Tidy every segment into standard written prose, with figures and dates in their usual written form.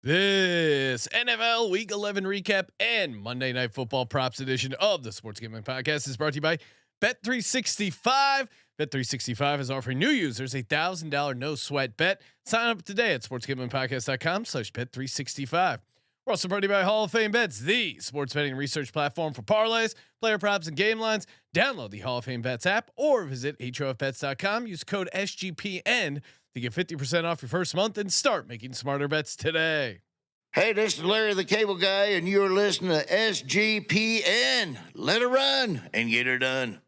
This NFL Week 11 recap and Monday Night Football props edition of the Sports Gambling Podcast is brought to you by Bet365. Bet365 is offering new users $1,000 no sweat bet. Sign up today at sportsgamblingpodcast.com/bet365. We're also brought to you by Hall of Fame Bets, the sports betting research platform for parlays, player props, and game lines. Download the Hall of Fame Bets app or visit HOFBets.com. Use code SGPN to get 50% off your first month and start making smarter bets today. Hey, this is Larry the Cable Guy, and you're listening to SGPN. Let her run and get her done.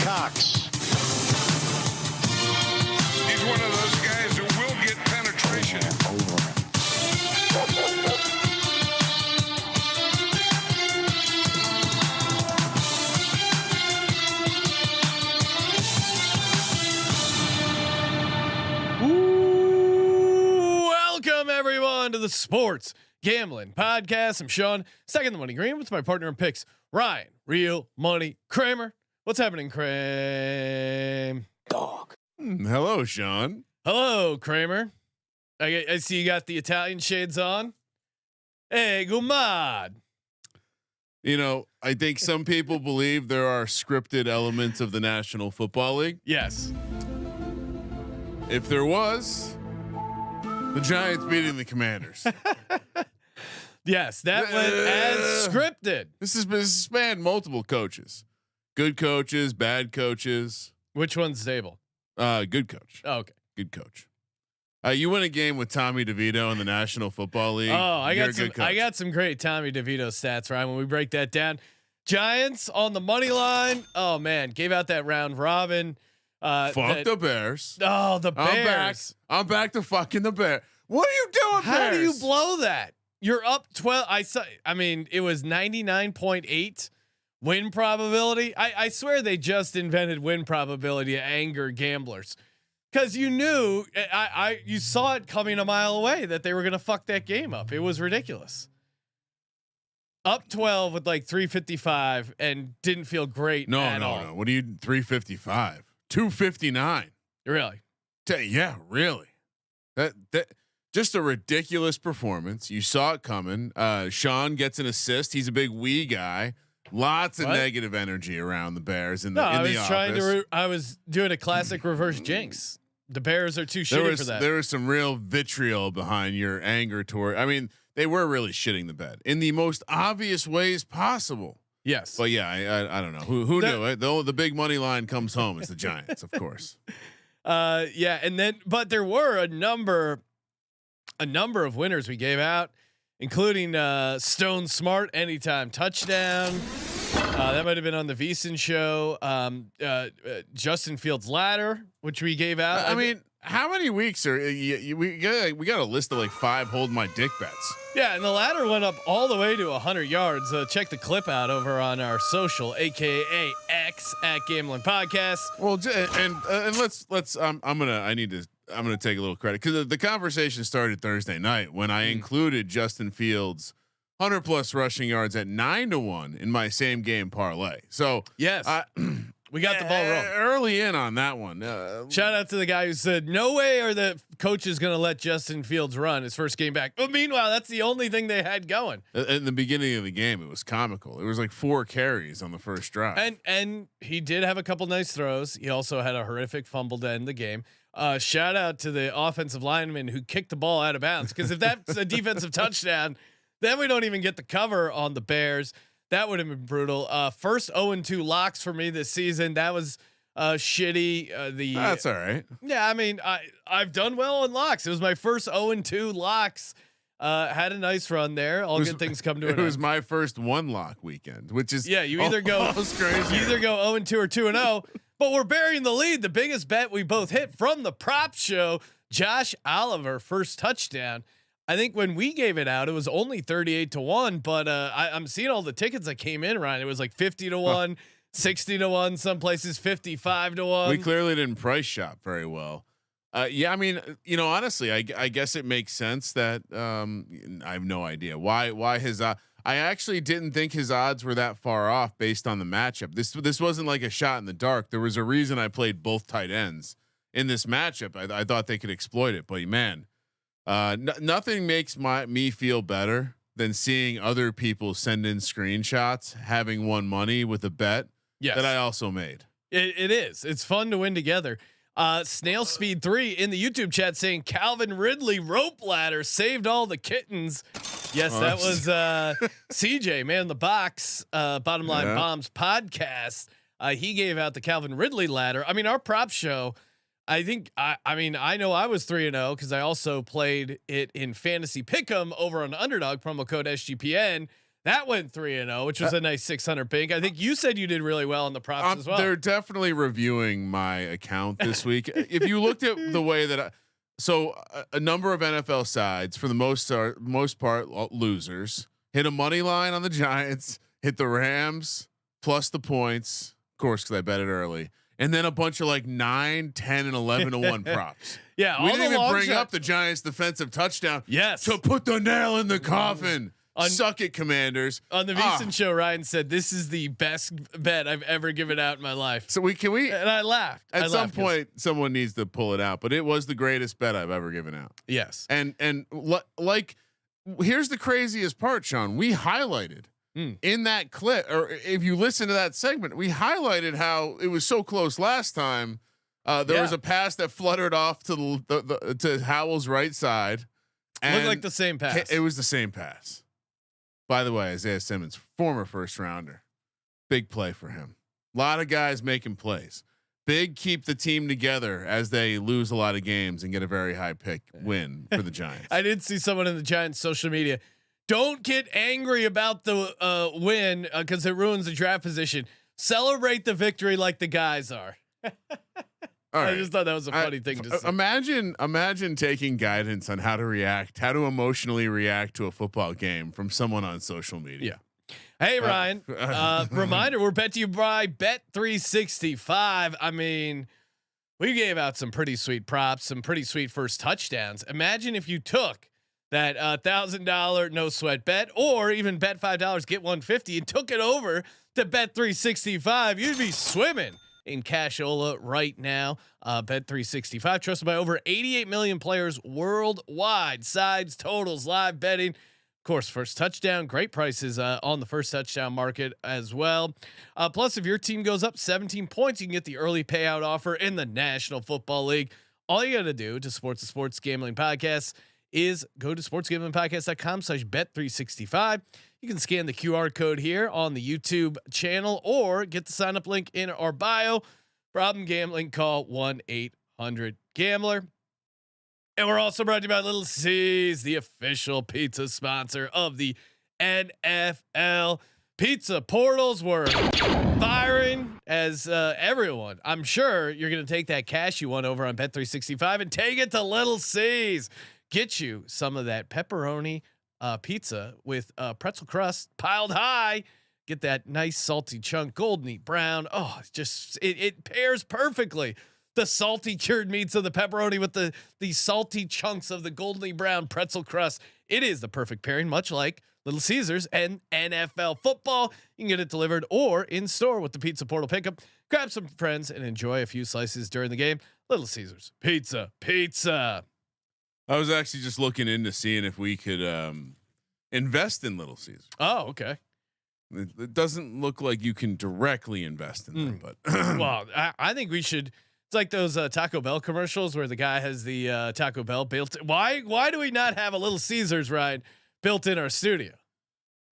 Cox. He's one of those guys who will get penetration. Welcome everyone to the Sports Gambling Podcast. I'm Sean, second the money green with my partner in picks, Ryan, Real Money Kramer. What's happening, Kramer? Dog. Hello, Sean. Hello, Kramer. I see you got the Italian shades on. Hey, gumad. You know, I think some people believe there are scripted elements of the National Football League. Yes. If there was, the Giants beating the Commanders. Yes, that went as scripted. This has spanned multiple coaches. Good coaches, bad coaches. Which one's stable? Good coach. Oh, okay. Good coach. You win a game with Tommy DeVito in the National Football League. Oh, I you're got a some. good coach. I got some great Tommy DeVito stats, Ryan. When we break that down, Giants on the money line. Oh man, gave out that round robin. Fuck the Bears. Oh, the Bears. I'm back to fucking the Bears. What are you doing, How Bears? do you blow that? You're up 12. I mean, it was 99.8 win probability. I swear they just invented win probability to anger gamblers. Cause you knew, you saw it coming a mile away that they were going to fuck that game up. It was ridiculous. Up 12 with like 355 and didn't feel great. No. all. What are you 355? 259. Really? Yeah, really. That just a ridiculous performance. You saw it coming. Sean gets an assist. He's a big wee guy. Lots of negative energy around the Bears in the office. I was doing a classic reverse jinx. The Bears are too shitty for that. There was some real vitriol behind your anger toward. I mean, they were really shitting the bed in the most obvious ways possible. Yes, but yeah, I don't know who knew it. The big money line comes home. It's the Giants, of course. Yeah, and then but there were a number of winners we gave out, including Stone Smart anytime touchdown. That might have been on the VSiN show. Justin Fields ladder, which we gave out. I mean, how many weeks are we got a list of like 5 hold my dick bets. Yeah, and the ladder went up all the way to 100 yards. Check the clip out over on our social, aka X at Gambling Podcast. Well, and let's I'm gonna take a little credit because the conversation started Thursday night when I included Justin Fields 100+ rushing yards at 9-1 in my same game parlay. So yes, we got the ball rolling early in on that one. Shout out to the guy who said, "No way are the coaches going to let Justin Fields run his first game back." But meanwhile, that's the only thing they had going. In the beginning of the game, it was comical. It was like 4 carries on the first drive, and he did have a couple nice throws. He also had a horrific fumble to end the game. Shout out to the offensive lineman who kicked the ball out of bounds, because if that's a defensive touchdown, then we don't even get the cover on the Bears. That would have been brutal. First 0-2 locks for me this season. That was shitty. That's all right. Yeah, I mean, I've done well on locks. It was my first 0-2 locks. Had a nice run there. All good things come to an end. It was my first 1 lock weekend, which is you either go crazy. You either go 0-2 or 2-0. But we're burying the lead. The biggest bet we both hit from the prop show. Josh Oliver first touchdown. I think when we gave it out, it was only 38-1, but I'm seeing all the tickets that came in, Ryan. It was like 50-1, 60-1, some places 55-1. We clearly didn't price shop very well. Yeah, I mean, honestly, I guess it makes sense that I have no idea why his. I I actually didn't think his odds were that far off based on the matchup. This wasn't like a shot in the dark. There was a reason I played both tight ends in this matchup. I thought they could exploit it, but man, nothing makes me feel better than seeing other people send in screenshots having won money with a bet that I also made. It is. It's fun to win together. Snail Speed 3 in the YouTube chat saying Calvin Ridley rope ladder saved all the kittens. Yes, that was CJ, man, the box Bottom Line Bombs podcast. He gave out the Calvin Ridley ladder. I mean, our prop show, I think I know I was 3-0 because I also played it in Fantasy Pick'em over on Underdog, promo code SGPN. That went 3-0, which was a nice 600 pink. I think you said you did really well on the props as well. They're definitely reviewing my account this week. If you looked at the way that a number of NFL sides, for the most part, losers, hit a money line on the Giants, hit the Rams plus the points, of course, because I bet it early, and then a bunch of like 9, 10, and 11-1 props. Yeah, we didn't even bring up the Giants' defensive touchdown. Yes, to put the nail in the coffin. Suck it, Commanders. On the VSiN show, Ryan said this is the best bet I've ever given out in my life. So and I laughed. At some point, someone needs to pull it out, but it was the greatest bet I've ever given out. Yes. And like, here's the craziest part, Sean. We highlighted in that clip, or if you listen to that segment, we highlighted how it was so close last time. There was a pass that fluttered off to to Howell's right side. And looked like the same pass. It was the same pass. By the way, Isaiah Simmons, former first rounder, big play for him. A lot of guys making plays. Big keep the team together as they lose a lot of games and get a very high pick win for the Giants. I did see someone in the Giants social media. Don't get angry about the win because it ruins the draft position. Celebrate the victory like the guys are. I just thought that was a funny thing to say. Imagine taking guidance on how to emotionally react to a football game from someone on social media. Yeah. Hey Ryan, reminder: we're bet to you by Bet365. I mean, we gave out some pretty sweet props, some pretty sweet first touchdowns. Imagine if you took that $1,000 no sweat bet, or even bet $5 get $150, and took it over to Bet365. You'd be swimming in cashola right now. Bet365, trusted by over 88 million players worldwide. Sides, totals, live betting. Of course, first touchdown, great prices on the first touchdown market as well. Plus, if your team goes up 17 points, you can get the early payout offer in the National Football League. All you got to do to support the Sports Gambling Podcast is go to sportsgamblingpodcast.com/bet365. You can scan the QR code here on the YouTube channel or get the sign up link in our bio. Problem gambling, call 1-800-GAMBLER. And we're also brought to you by Little C's, the official pizza sponsor of the NFL. Pizza portals were firing as everyone. I'm sure you're going to take that cash you won over on Bet365 and take it to Little C's. Get you some of that pepperoni pizza with pretzel crust piled high. Get that nice salty chunk, golden brown. Oh, it's just it pairs perfectly. The salty cured meats of the pepperoni with the salty chunks of the golden brown pretzel crust. It is the perfect pairing, much like Little Caesars and NFL football. You can get it delivered or in store with the Pizza Portal pickup. Grab some friends and enjoy a few slices during the game. Little Caesars pizza. I was actually just looking into seeing if we could invest in Little Caesars. Oh, okay. It doesn't look like you can directly invest in them, but well, I think we should. It's like those Taco Bell commercials where the guy has the Taco Bell built. Why do we not have a Little Caesars ride built in our studio?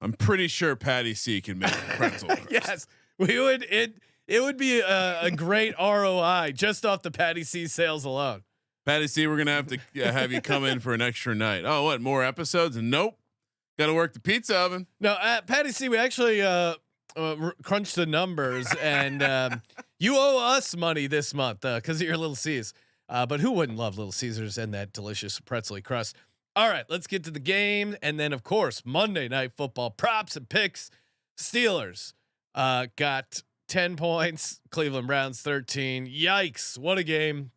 I'm pretty sure Patty C can make a pretzel crust. Yes, we would. It would be a great ROI just off the Patty C sales alone. Patty C, we're gonna have to have you come in for an extra night. Oh, what, more episodes? And nope, got to work the pizza oven. No, Patty C, we actually crunched the numbers, and you owe us money this month because of your Little C's. But who wouldn't love Little Caesars and that delicious pretzel crust? All right, let's get to the game, and then of course Monday Night Football props and picks. Steelers got 10 points. Cleveland Browns 13. Yikes! What a game.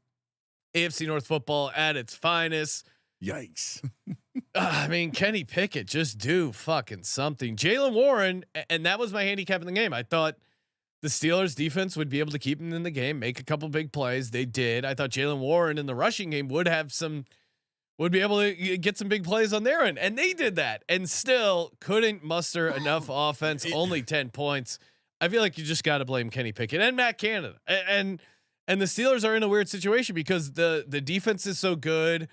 AFC North football at its finest. Yikes. I mean, Kenny Pickett, just do fucking something. Jaylen Warren, and that was my handicap in the game. I thought the Steelers defense would be able to keep him in the game, make a couple big plays. They did. I thought Jaylen Warren in the rushing game would be able to get some big plays on their end, and they did that, and still couldn't muster enough offense. Only 10 points. I feel like you just got to blame Kenny Pickett and Matt Canada, and the Steelers are in a weird situation because the defense is so good.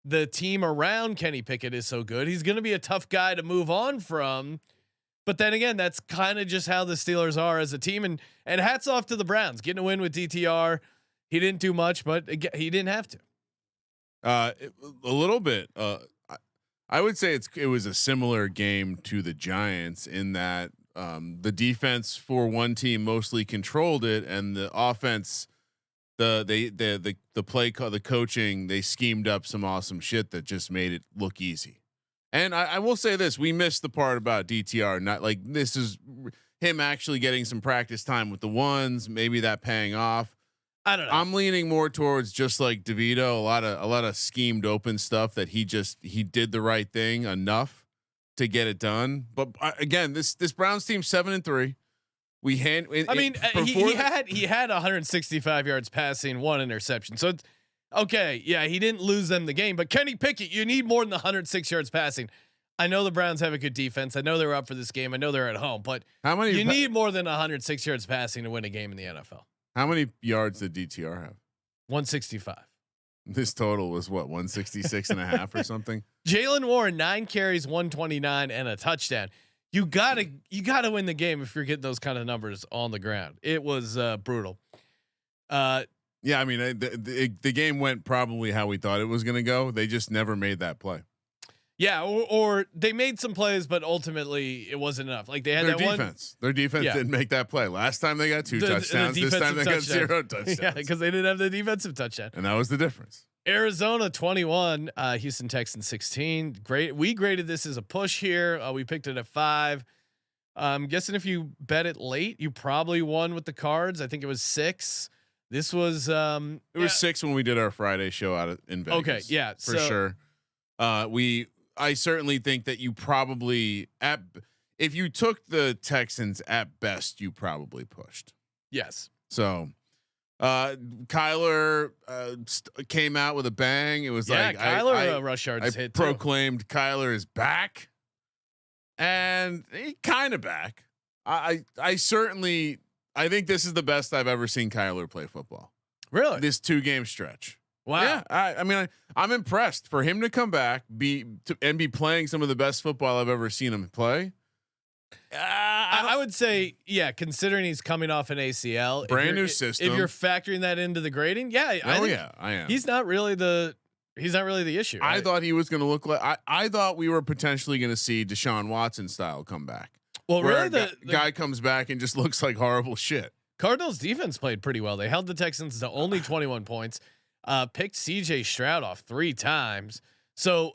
The team around Kenny Pickett is so good. He's going to be a tough guy to move on from. But then again, that's kind of just how the Steelers are as a team. And hats off to the Browns getting a win with DTR. He didn't do much, but he didn't have to. A little bit. I would say it was a similar game to the Giants in that the defense for one team mostly controlled it, and the offense, the play call, the coaching, they schemed up some awesome shit that just made it look easy. And I will say this: we missed the part about DTR. Not like this is him actually getting some practice time with the ones, maybe that paying off. I don't know. I'm leaning more towards just like DeVito, a lot of schemed open stuff that he did the right thing enough to get it done. But again, this Browns team 7-3. He had 165 yards passing, 1 interception. So it's okay. Yeah, he didn't lose them the game, but Kenny Pickett, you need more than 106 yards passing. I know the Browns have a good defense. I know they're up for this game. I know they're at home, but you need more than 106 yards passing to win a game in the NFL. How many yards did DTR have? 165. This total was what, 166 and a half or something? Jaylen Warren, 9 carries, 129 and a touchdown. You gotta win the game if you're getting those kind of numbers on the ground. It was brutal. Yeah, I mean, the game went probably how we thought it was going to go. They just never made that play. Yeah, or they made some plays, but ultimately it wasn't enough. Like they had their defense. Their defense didn't make that play. Last time they got 2 touchdowns. This time they got 0 touchdowns. Yeah, because they didn't have the defensive touchdown. And that was the difference. Arizona 21, Houston Texans 16. Great. We graded this as a push here. We picked it at 5. I'm guessing if you bet it late, you probably won with the Cards. I think it was 6. This was it was 6 when we did our Friday show out in Vegas. Okay, yeah, for sure. I certainly think that you probably if you took the Texans at best, you probably pushed. Yes. So Kyler came out with a bang. It was like Kyler rush yards I hit proclaimed too. Kyler is back, and he kind of back. I certainly think this is the best I've ever seen Kyler play football. Really, this 2-game stretch. Wow. Yeah, I mean, I'm impressed for him to come back, be playing some of the best football I've ever seen him play. I would say, yeah, considering he's coming off an ACL, brand new system. If you're factoring that into the grading, I am. He's not really the issue. Right? I thought he was going to look like. I thought we were potentially going to see Deshaun Watson style come back. Well, really, the guy comes back and just looks like horrible shit. Cardinals defense played pretty well. They held the Texans to only 21 points. Picked CJ Stroud off 3 times. So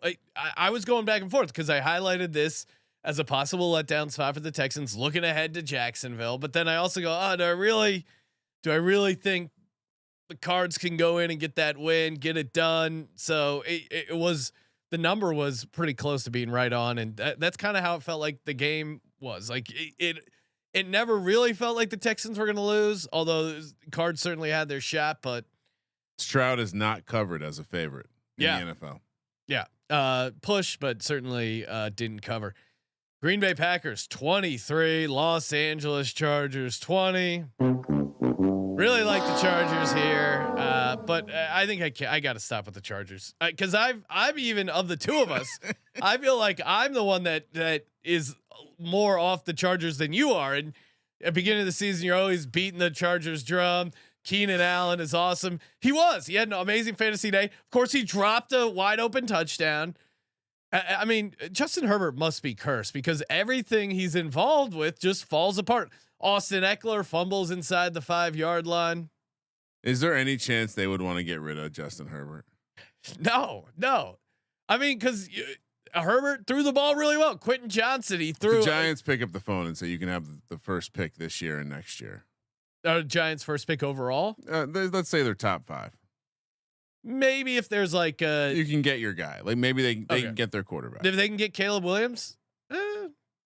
I was going back and forth because I highlighted this as a possible letdown spot for the Texans looking ahead to Jacksonville. But then I also go, do I really think the Cards can go in and get that win, get it done? So it was, the number was pretty close to being right on. And that's kind of how it felt like the game was. Like it never really felt like the Texans were going to lose, although the Cards certainly had their shot, but Stroud is not covered as a favorite in the NFL. Yeah. Push, but certainly didn't cover. Green Bay Packers 23, Los Angeles Chargers 20. Really like the Chargers here. But I think I got to stop with the Chargers because I'm even of the two of us. I feel like I'm the one that is more off the Chargers than you are. And at the beginning of the season, you're always beating the Chargers drum. Keenan Allen is awesome. He had an amazing fantasy day. Of course, he dropped a wide open touchdown. I mean, Justin Herbert must be cursed because everything he's involved with just falls apart. Austin Eckler fumbles inside the 5-yard line. Is there any chance they would want to get rid of Justin Herbert? No. I mean, because Herbert threw the ball really well. Quentin Johnson, he threw. The Giants pick up the phone and say you can have the first pick this year and next year. Giants first pick overall. Let's say they're top 5. maybe if there's like You can get your guy. Like maybe they can get their quarterback. if they can get Caleb Williams,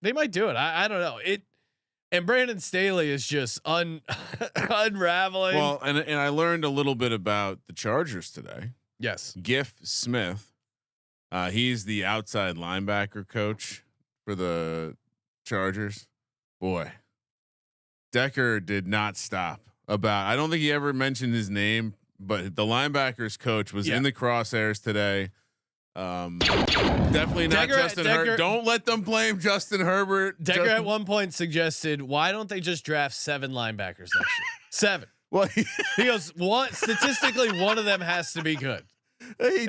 they might do it. I don't know it. And Brandon Staley is just unraveling. Well, and I learned a little bit about the Chargers today. Yes, Giff Smith. He's the outside linebacker coach for the Chargers. Boy, Decker did not stop about. I don't think he ever mentioned his name, but the linebackers coach was in the crosshairs today. Definitely not Justin Herbert. Don't let them blame Justin Herbert. Decker at one point suggested, why don't they just draft 7 linebackers next year? 7. Well, he goes, statistically, one of them has to be good. He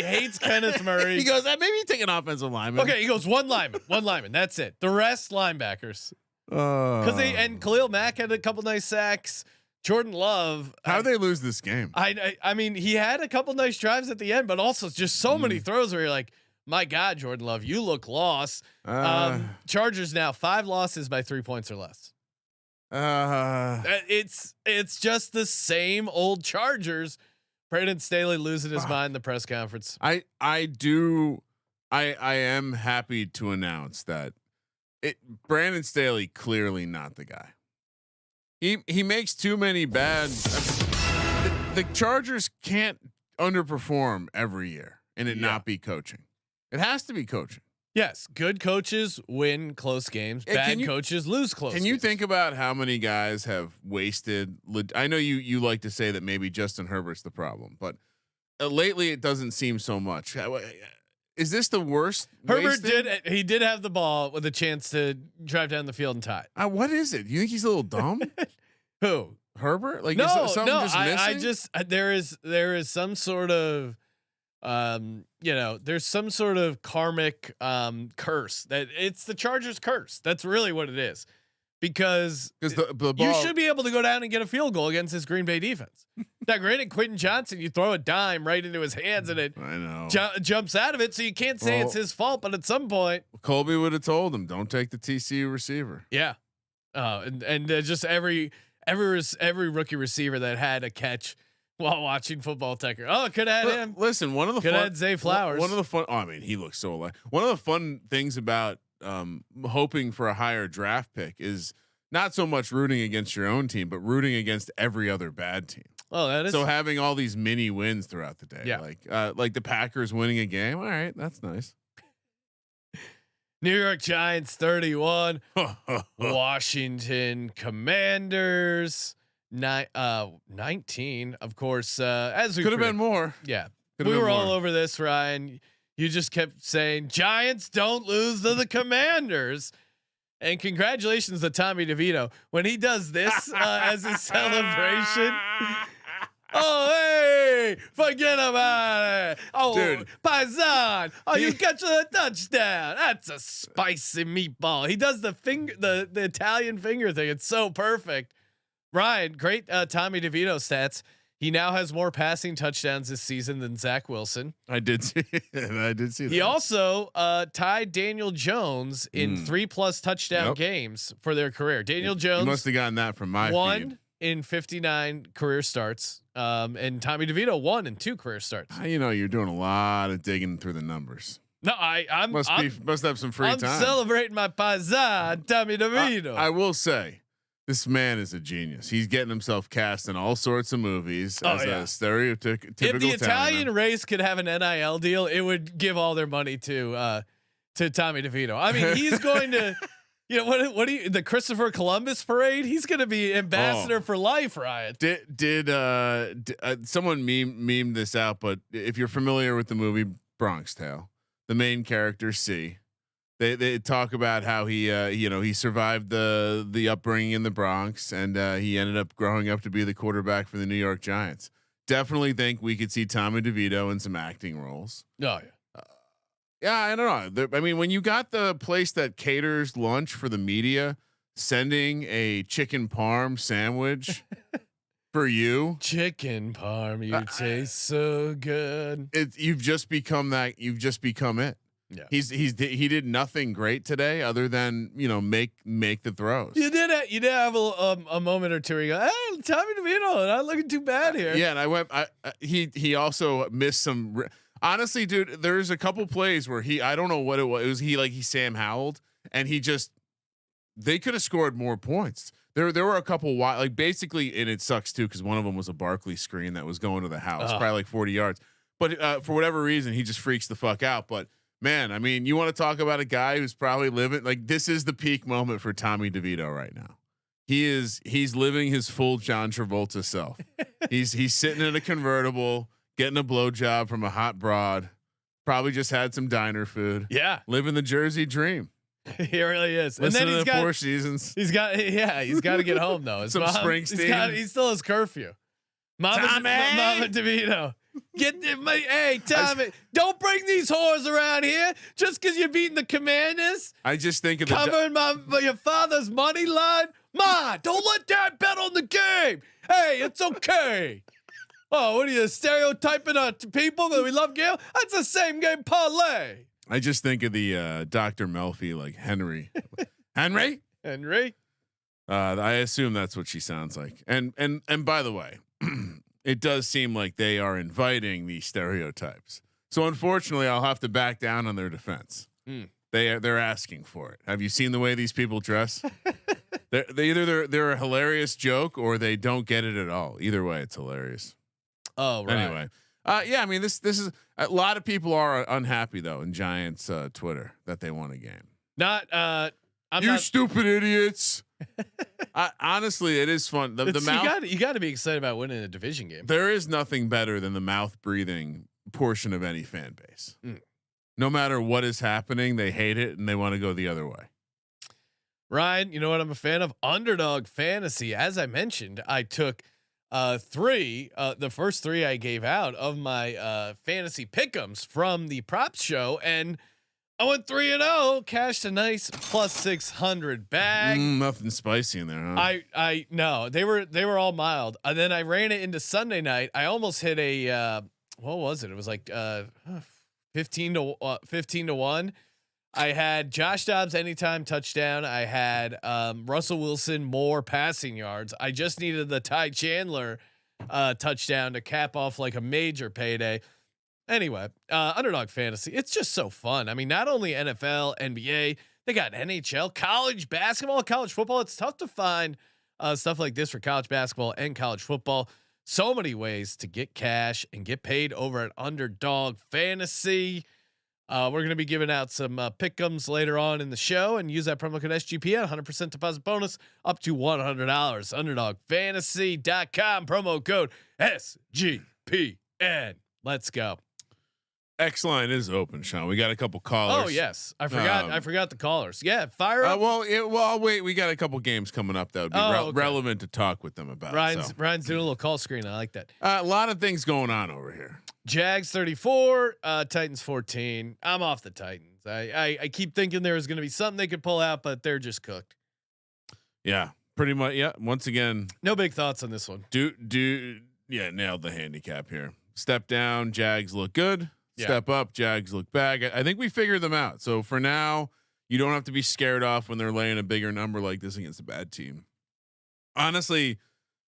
hates Kenneth Murray. He goes, maybe take an offensive lineman. Okay, he goes one lineman. That's it. The rest linebackers. Because and Khalil Mack had a couple nice sacks. Jordan Love. How they lose this game? I mean, he had a couple nice drives at the end, but also just so many throws where you're like, my God, Jordan Love, you look lost. Chargers now 5 losses by 3 points or less. It's just the same old Chargers. Brandon Staley losing his mind in the press conference. I am happy to announce that Brandon Staley clearly not the guy. He makes too many bad. The Chargers can't underperform every year and it not be coaching. It has to be coaching. Yes, good coaches win close games. Bad coaches lose close. Can you think about how many guys have wasted? I know you like to say that maybe Justin Herbert's the problem, but lately it doesn't seem so much. Is this the worst? Herbert did have the ball with a chance to drive down the field and tie. What is it? You think he's a little dumb? Who? Herbert? Like no, something no. just missing? I just there is some sort of there's some sort of karmic curse that it's the Chargers curse. That's really what it is. Because the ball, you should be able to go down and get a field goal against this Green Bay defense. Now, granted, Quentin Johnson, you throw a dime right into his hands and it jumps out of it, so you can't say it's his fault. But at some point, Colby would have told him, "Don't take the TCU receiver." Yeah, and just every rookie receiver that had a catch while watching football Tucker. Oh, could have had him. Listen, one of the could have had Zay Flowers. One of the fun. Oh, I mean, he looks so alive. One of the fun things about hoping for a higher draft pick is not so much rooting against your own team, but rooting against every other bad team. Oh, that is so having all these mini wins throughout the day. Yeah. Like the Packers winning a game. All right, that's nice. New York Giants 31, Washington Commanders 19. Of course, as we could have been more. Yeah, Could've we been were more. all over this, Ryan. You just kept saying Giants don't lose to the Commanders. And congratulations to Tommy DeVito when he does this as his celebration. Oh, hey, forget about it. Oh, dude. Paisan. Oh, you got you a touchdown. That's a spicy meatball. He does the Italian finger thing. It's so perfect. Ryan, great Tommy DeVito stats. He now has more passing touchdowns this season than Zach Wilson. I did see that. He also tied Daniel Jones in 3+ touchdown games for their career. Daniel Jones must have gotten that from my feed. In 59 career starts, and Tommy DeVito won in 2 career starts. You're doing a lot of digging through the numbers. No, I'm must have some free time. I'm celebrating my paisan, Tommy DeVito. I will say, this man is a genius. He's getting himself cast in all sorts of movies as a stereotypical. If the Italian race could have an NIL deal, it would give all their money to Tommy DeVito. I mean, he's going to, what do you, the Christopher Columbus parade? He's going to be ambassador for life, Ryan. Did someone meme this out? But if you're familiar with the movie Bronx Tale, the main character C. They talk about how he survived the upbringing in the Bronx and he ended up growing up to be the quarterback for the New York Giants. Definitely think we could see Tommy DeVito in some acting roles. Oh yeah. Yeah, I don't know. I mean, when you got the place that caters lunch for the media sending a chicken parm sandwich for you, chicken parm, you taste so good. You've just become that. You've just become it. Yeah. He did nothing great today other than, make the throws. You did have a moment or two where you go, hey, Tommy DeVito, not looking too bad here. Yeah, and he also missed some. Honestly, dude, there's a couple plays where I don't know what it was. It was he Sam Howelled, and they could have scored more points. There were a couple basically, and it sucks too because one of them was a Barkley screen that was going to the house, probably like 40 yards. But for whatever reason, he just freaks the fuck out. But man, I mean, you want to talk about a guy who's probably living this is the peak moment for Tommy DeVito right now. He's living his full John Travolta self. He's sitting in a convertible, getting a blowjob from a hot broad. Probably just had some diner food. Yeah, living the Jersey dream. He really is. Listen, and then he's got 4 seasons. He's got to get home though. His some mom, Springsteen. He still has curfew. Mama DeVito. Hey Tommy, don't bring these whores around here just because you're beating the Commanders. I just think of covering your father's money line. Ma, don't let Dad bet on the game. Hey, it's okay. Oh, what are you stereotyping people that we love Gale? That's the same game parlay. I just think of the Dr. Melfi, like Henry. Henry. I assume that's what she sounds like. And by the way, it does seem like they are inviting these stereotypes. So unfortunately, I'll have to back down on their defense. They're asking for it. Have you seen the way these people dress? they're a hilarious joke or they don't get it at all. Either way, it's hilarious. Oh, right. Anyway, yeah. I mean, this is a lot of people are unhappy though in Giants Twitter that they won a game. Stupid idiots. Honestly, it is fun. The mouth. You got to be excited about winning a division game. There is nothing better than the mouth breathing portion of any fan base. No matter what is happening, they hate it and they want to go the other way. Ryan, you know what I'm a fan of? Underdog fantasy. As I mentioned, I took the first 3 I gave out of my fantasy pick'ems from the props show, and I went 3-0, cashed a nice plus 600 bag. Nothing spicy in there, huh? I no, they were all mild. And then I ran it into Sunday night. I almost hit a what was it? It was like 15 to 1. I had Josh Dobbs anytime touchdown. I had Russell Wilson more passing yards. I just needed the Ty Chandler touchdown to cap off like a major payday. Anyway, Underdog fantasy, it's just so fun. I mean, not only NFL, NBA, they got NHL, college basketball, college football. It's tough to find stuff like this for college basketball and college football. So many ways to get cash and get paid over at Underdog fantasy. We're going to be giving out some pick'ems later on in the show, and use that promo code SGPN, 100% deposit bonus up to $100. UnderdogFantasy.com, promo code SGPN. Let's go. X line is open, Sean. We got a couple callers. Oh yes, I forgot the callers. Yeah, fire up. Well, wait. We got a couple games coming up that would be relevant to talk with them about. Ryan's doing a little call screen. I like that. A lot of things going on over here. Jags 34, Titans 14. I'm off the Titans. I keep thinking there was going to be something they could pull out, but they're just cooked. Yeah, pretty much. Yeah. Once again, no big thoughts on this one. Nailed the handicap here. Step down, Jags look good. Step up, Jags look bad. I think we figured them out. So for now, you don't have to be scared off when they're laying a bigger number like this against a bad team. Honestly,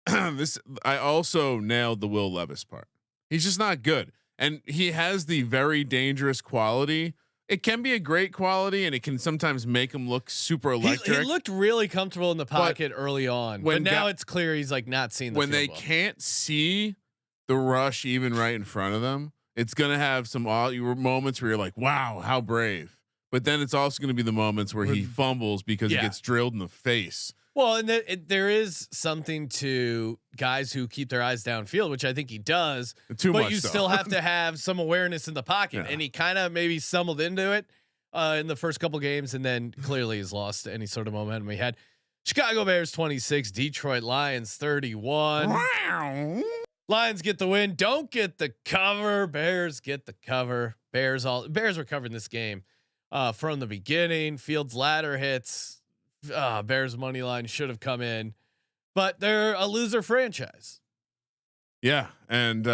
I also nailed the Will Levis part. He's just not good. And he has the very dangerous quality. It can be a great quality and it can sometimes make him look super electric. He looked really comfortable in the pocket early on, but now it's clear he's like not seeing the when they can't see the rush even right in front of them. It's going to have some moments where you're like, wow, how brave. But then it's also going to be the moments where he fumbles because he gets drilled in the face. Well, and there is something to guys who keep their eyes downfield, which I think he does. But you still have to have some awareness in the pocket. Yeah. And he kind of maybe stumbled into it in the first couple games and then clearly has lost any sort of momentum he had. Chicago Bears 26, Detroit Lions 31. Wow. Lions get the win. Don't get the cover. Bears get the cover. Bears were covering this game from the beginning. Fields ladder hits. Bears money line should have come in, but they're a loser franchise. Yeah, and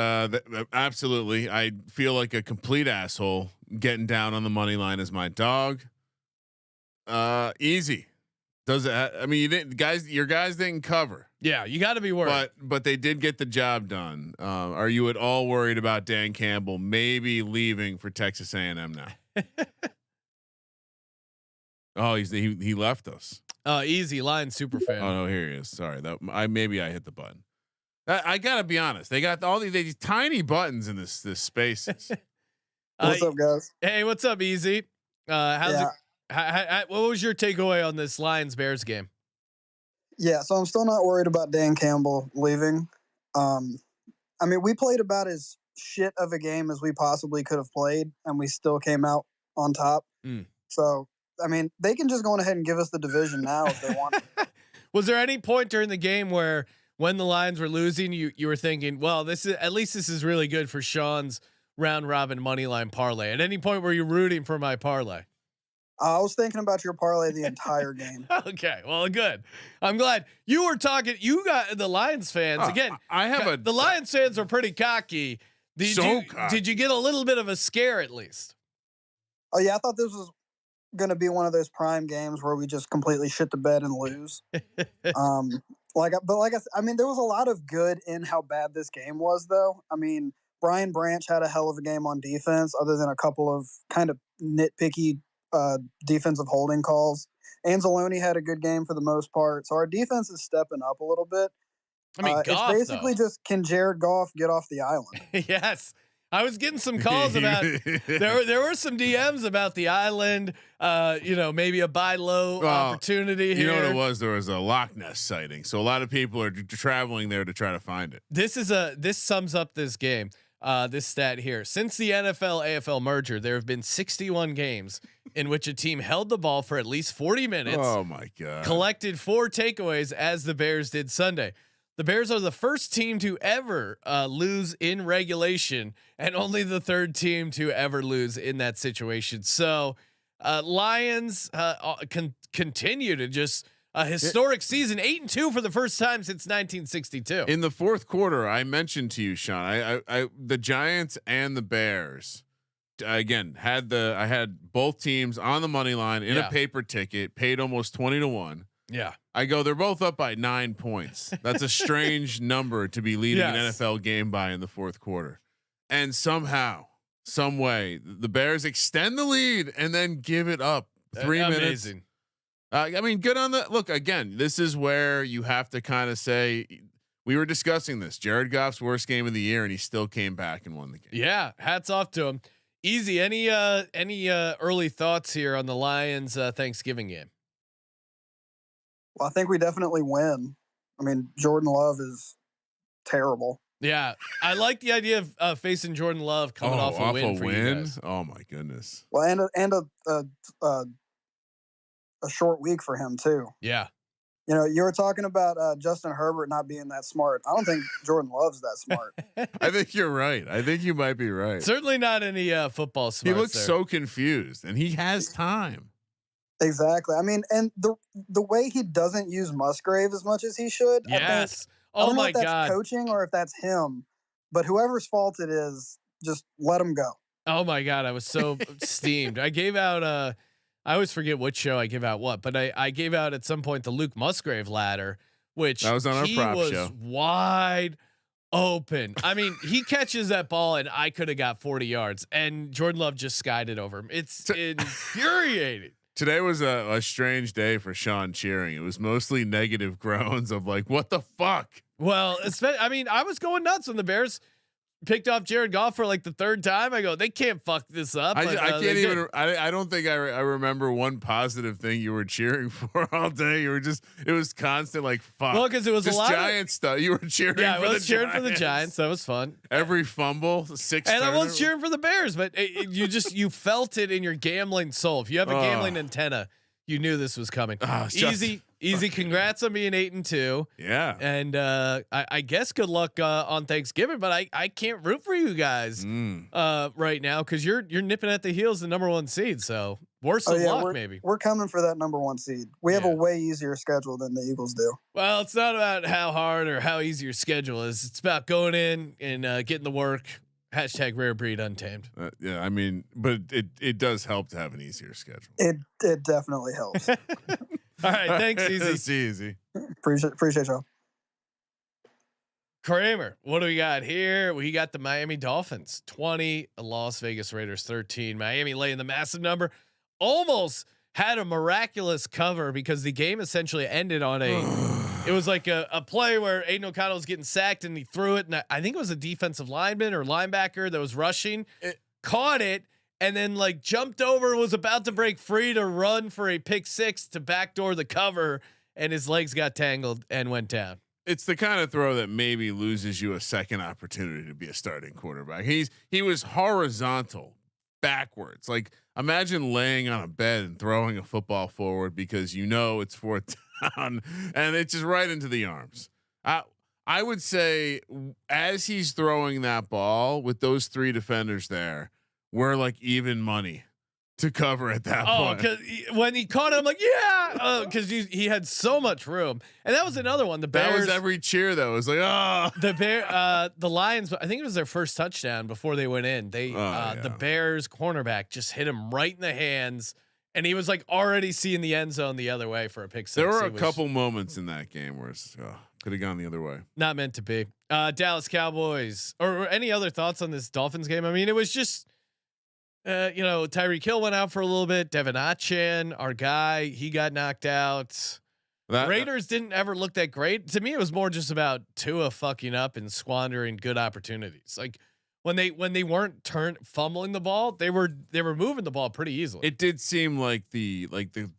absolutely, I feel like a complete asshole getting down on the money line as my dog. Easy. Does it? I mean, you didn't, guys. Your guys didn't cover. Yeah, you got to be worried. But they did get the job done. Are you at all worried about Dan Campbell maybe leaving for Texas A&M now? Oh, he left us. Easy line super fan. Oh no, here he is. Sorry, maybe I hit the button. I gotta be honest. They got all these tiny buttons in this spaces. What's up, guys? Hey, what's up, Easy? How's it? What was your takeaway on this Lions Bears game? Yeah, so I'm still not worried about Dan Campbell leaving. I mean, we played about as shit of a game as we possibly could have played, and we still came out on top. So, I mean, they can just go on ahead and give us the division now if they want. Was there any point during the game where, when the Lions were losing, you were thinking, well, this is really good for Sean's round robin money line parlay? At any point were you rooting for my parlay? I was thinking about your parlay the entire game. Okay, well, good. I'm glad you were talking. You got the Lions fans again. The Lions fans are pretty cocky. Did you get a little bit of a scare at least? Oh yeah, I thought this was going to be one of those prime games where we just completely shit the bed and lose. I mean, there was a lot of good in how bad this game was, though. I mean, Brian Branch had a hell of a game on defense, other than a couple of kind of nitpicky defensive holding calls. Anzalone had a good game for the most part, so our defense is stepping up a little bit. I mean, Goff, it's basically just, can Jared Goff get off the island? Yes. I was getting some calls about there were some DMs about the island, maybe a buy low opportunity here. You know what it was? There was a Loch Ness sighting. So a lot of people are traveling there to try to find it. This sums up this game. This stat here. Since the NFL AFL merger, there have been 61 games in which a team held the ball for at least 40 minutes. Oh my God. Collected 4 takeaways, as the Bears did Sunday. The Bears are the first team to ever lose in regulation, and only the third team to ever lose in that situation. So, Lions continue to just a historic season, 8-2 for the first time since 1962. In the fourth quarter, I mentioned to you, Sean, the Giants and the Bears again I had both teams on the money line in a paper ticket, paid almost 20-1. Yeah. I go, they're both up by 9 points. That's a strange number to be leading an NFL game by in the fourth quarter. And somehow, some way, the Bears extend the lead and then give it up 3 minutes. Amazing. I mean, good on the look. Again, this is where you have to kind of say, we were discussing this. Jared Goff's worst game of the year, and he still came back and won the game. Yeah, hats off to him. Easy. Any early thoughts here on the Lions Thanksgiving game? Well, I think we definitely win. I mean, Jordan Love is terrible. Yeah, I like the idea of facing Jordan Love coming off a win for you guys. Oh my goodness. Well, and a short week for him too. Yeah. You know, you were talking about Justin Herbert not being that smart. I don't think Jordan Love's that smart. I think you're right. I think you might be right. Certainly not any football smarts. He looks so confused, and he has time. Exactly. I mean, and the way he doesn't use Musgrave as much as he should. Yes. I don't know my if that's God. coaching or if that's him, but whoever's fault it is, just let him go. Oh my God. I was so steamed. I gave out, I always forget which show I give out what, but I gave out at some point the Luke Musgrave ladder, which that was on our prop show. Wide open. I mean, he catches that ball and I could have got 40 yards, and Jordan Love just skied it over him. It's infuriating. Today was a strange day for Sean cheering. It was mostly negative groans of like, what the fuck? Well, I mean, I was going nuts when the Bears picked off Jared Goff for like the third time. I go, they can't fuck this up. I can't even. I don't think I remember one positive thing you were cheering for all day. You were just, it was constant like fuck. Well, because it was just a lot Giants stuff. You were cheering. Yeah, for I was cheering for the Giants. Giants. That was fun. Every fumble, 6. And I was cheering for the Bears, but you felt it in your gambling soul. If you have a gambling antenna, you knew this was coming. Easy. Congrats on being 8-2. Yeah. And I guess good luck on Thanksgiving, but I can't root for you guys right now because you're nipping at the heels, the number 1 seed. So Worse of luck, maybe. We're coming for that number 1 seed. We have a way easier schedule than the Eagles do. Well, it's not about how hard or how easy your schedule is. It's about going in and getting the work. Hashtag rare breed untamed. Yeah, I mean, but it does help to have an easier schedule. It definitely helps. All right, thanks, Easy. It's easy. Appreciate y'all. Kramer, what do we got here? We got the Miami Dolphins 20, Las Vegas Raiders 13. Miami laying the massive number. Almost had a miraculous cover because the game essentially ended on it was like a play where Aiden O'Connell was getting sacked and he threw it. And I think it was a defensive lineman or linebacker that was rushing, caught it, and then like jumped over, was about to break free to run for a pick six to backdoor the cover, and his legs got tangled and went down. It's the kind of throw that maybe loses you a second opportunity to be a starting quarterback. He was horizontal backwards. Like imagine laying on a bed and throwing a football forward because you know it's fourth down and it's just right into the arms. I would say as he's throwing that ball with those three defenders there, we're like even money to cover at that point. Because when he caught it, I'm like, yeah, because he had so much room, and that was another one. The Bears, that was every cheer though. It was like, oh, the Lions. I think it was their first touchdown before they went in. The Bears cornerback just hit him right in the hands, and he was like already seeing the end zone the other way for a pick six. There were a couple moments in that game where it's could have gone the other way. Not meant to be. Dallas Cowboys, or any other thoughts on this Dolphins game? I mean, it was just. Tyreek Hill went out for a little bit. Devin Achan, our guy, he got knocked out. Raiders didn't ever look that great. To me, it was more just about Tua fucking up and squandering good opportunities. Like when they weren't fumbling the ball, they were moving the ball pretty easily. It did seem like the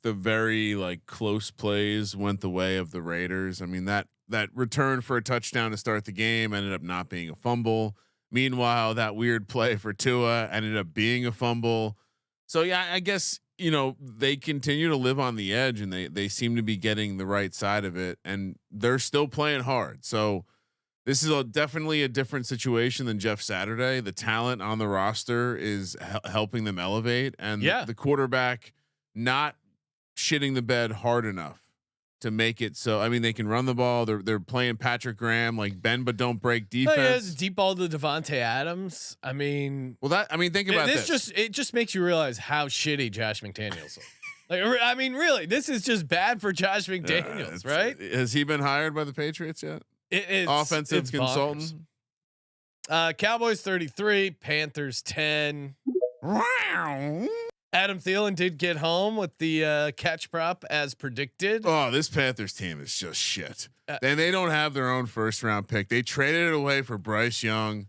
very like close plays went the way of the Raiders. I mean that return for a touchdown to start the game ended up not being a fumble. Meanwhile, that weird play for Tua ended up being a fumble. So yeah, I guess they continue to live on the edge, and they seem to be getting the right side of it, and they're still playing hard. So this is definitely a different situation than Jeff Saturday. The talent on the roster is helping them elevate, and the quarterback not shitting the bed hard enough to make it so. I mean, they can run the ball. They're playing Patrick Graham like bend but don't break defense. Deep ball to Devontae Adams. I mean, think about this. It just makes you realize how shitty Josh McDaniels is. Like, I mean, really, this is just bad for Josh McDaniels, right? Has he been hired by the Patriots yet? It's offensive consultant. Cowboys 33, Panthers 10. Adam Thielen did get home with the catch prop as predicted. Oh, this Panthers team is just shit. They don't have their own first round pick. They traded it away for Bryce Young.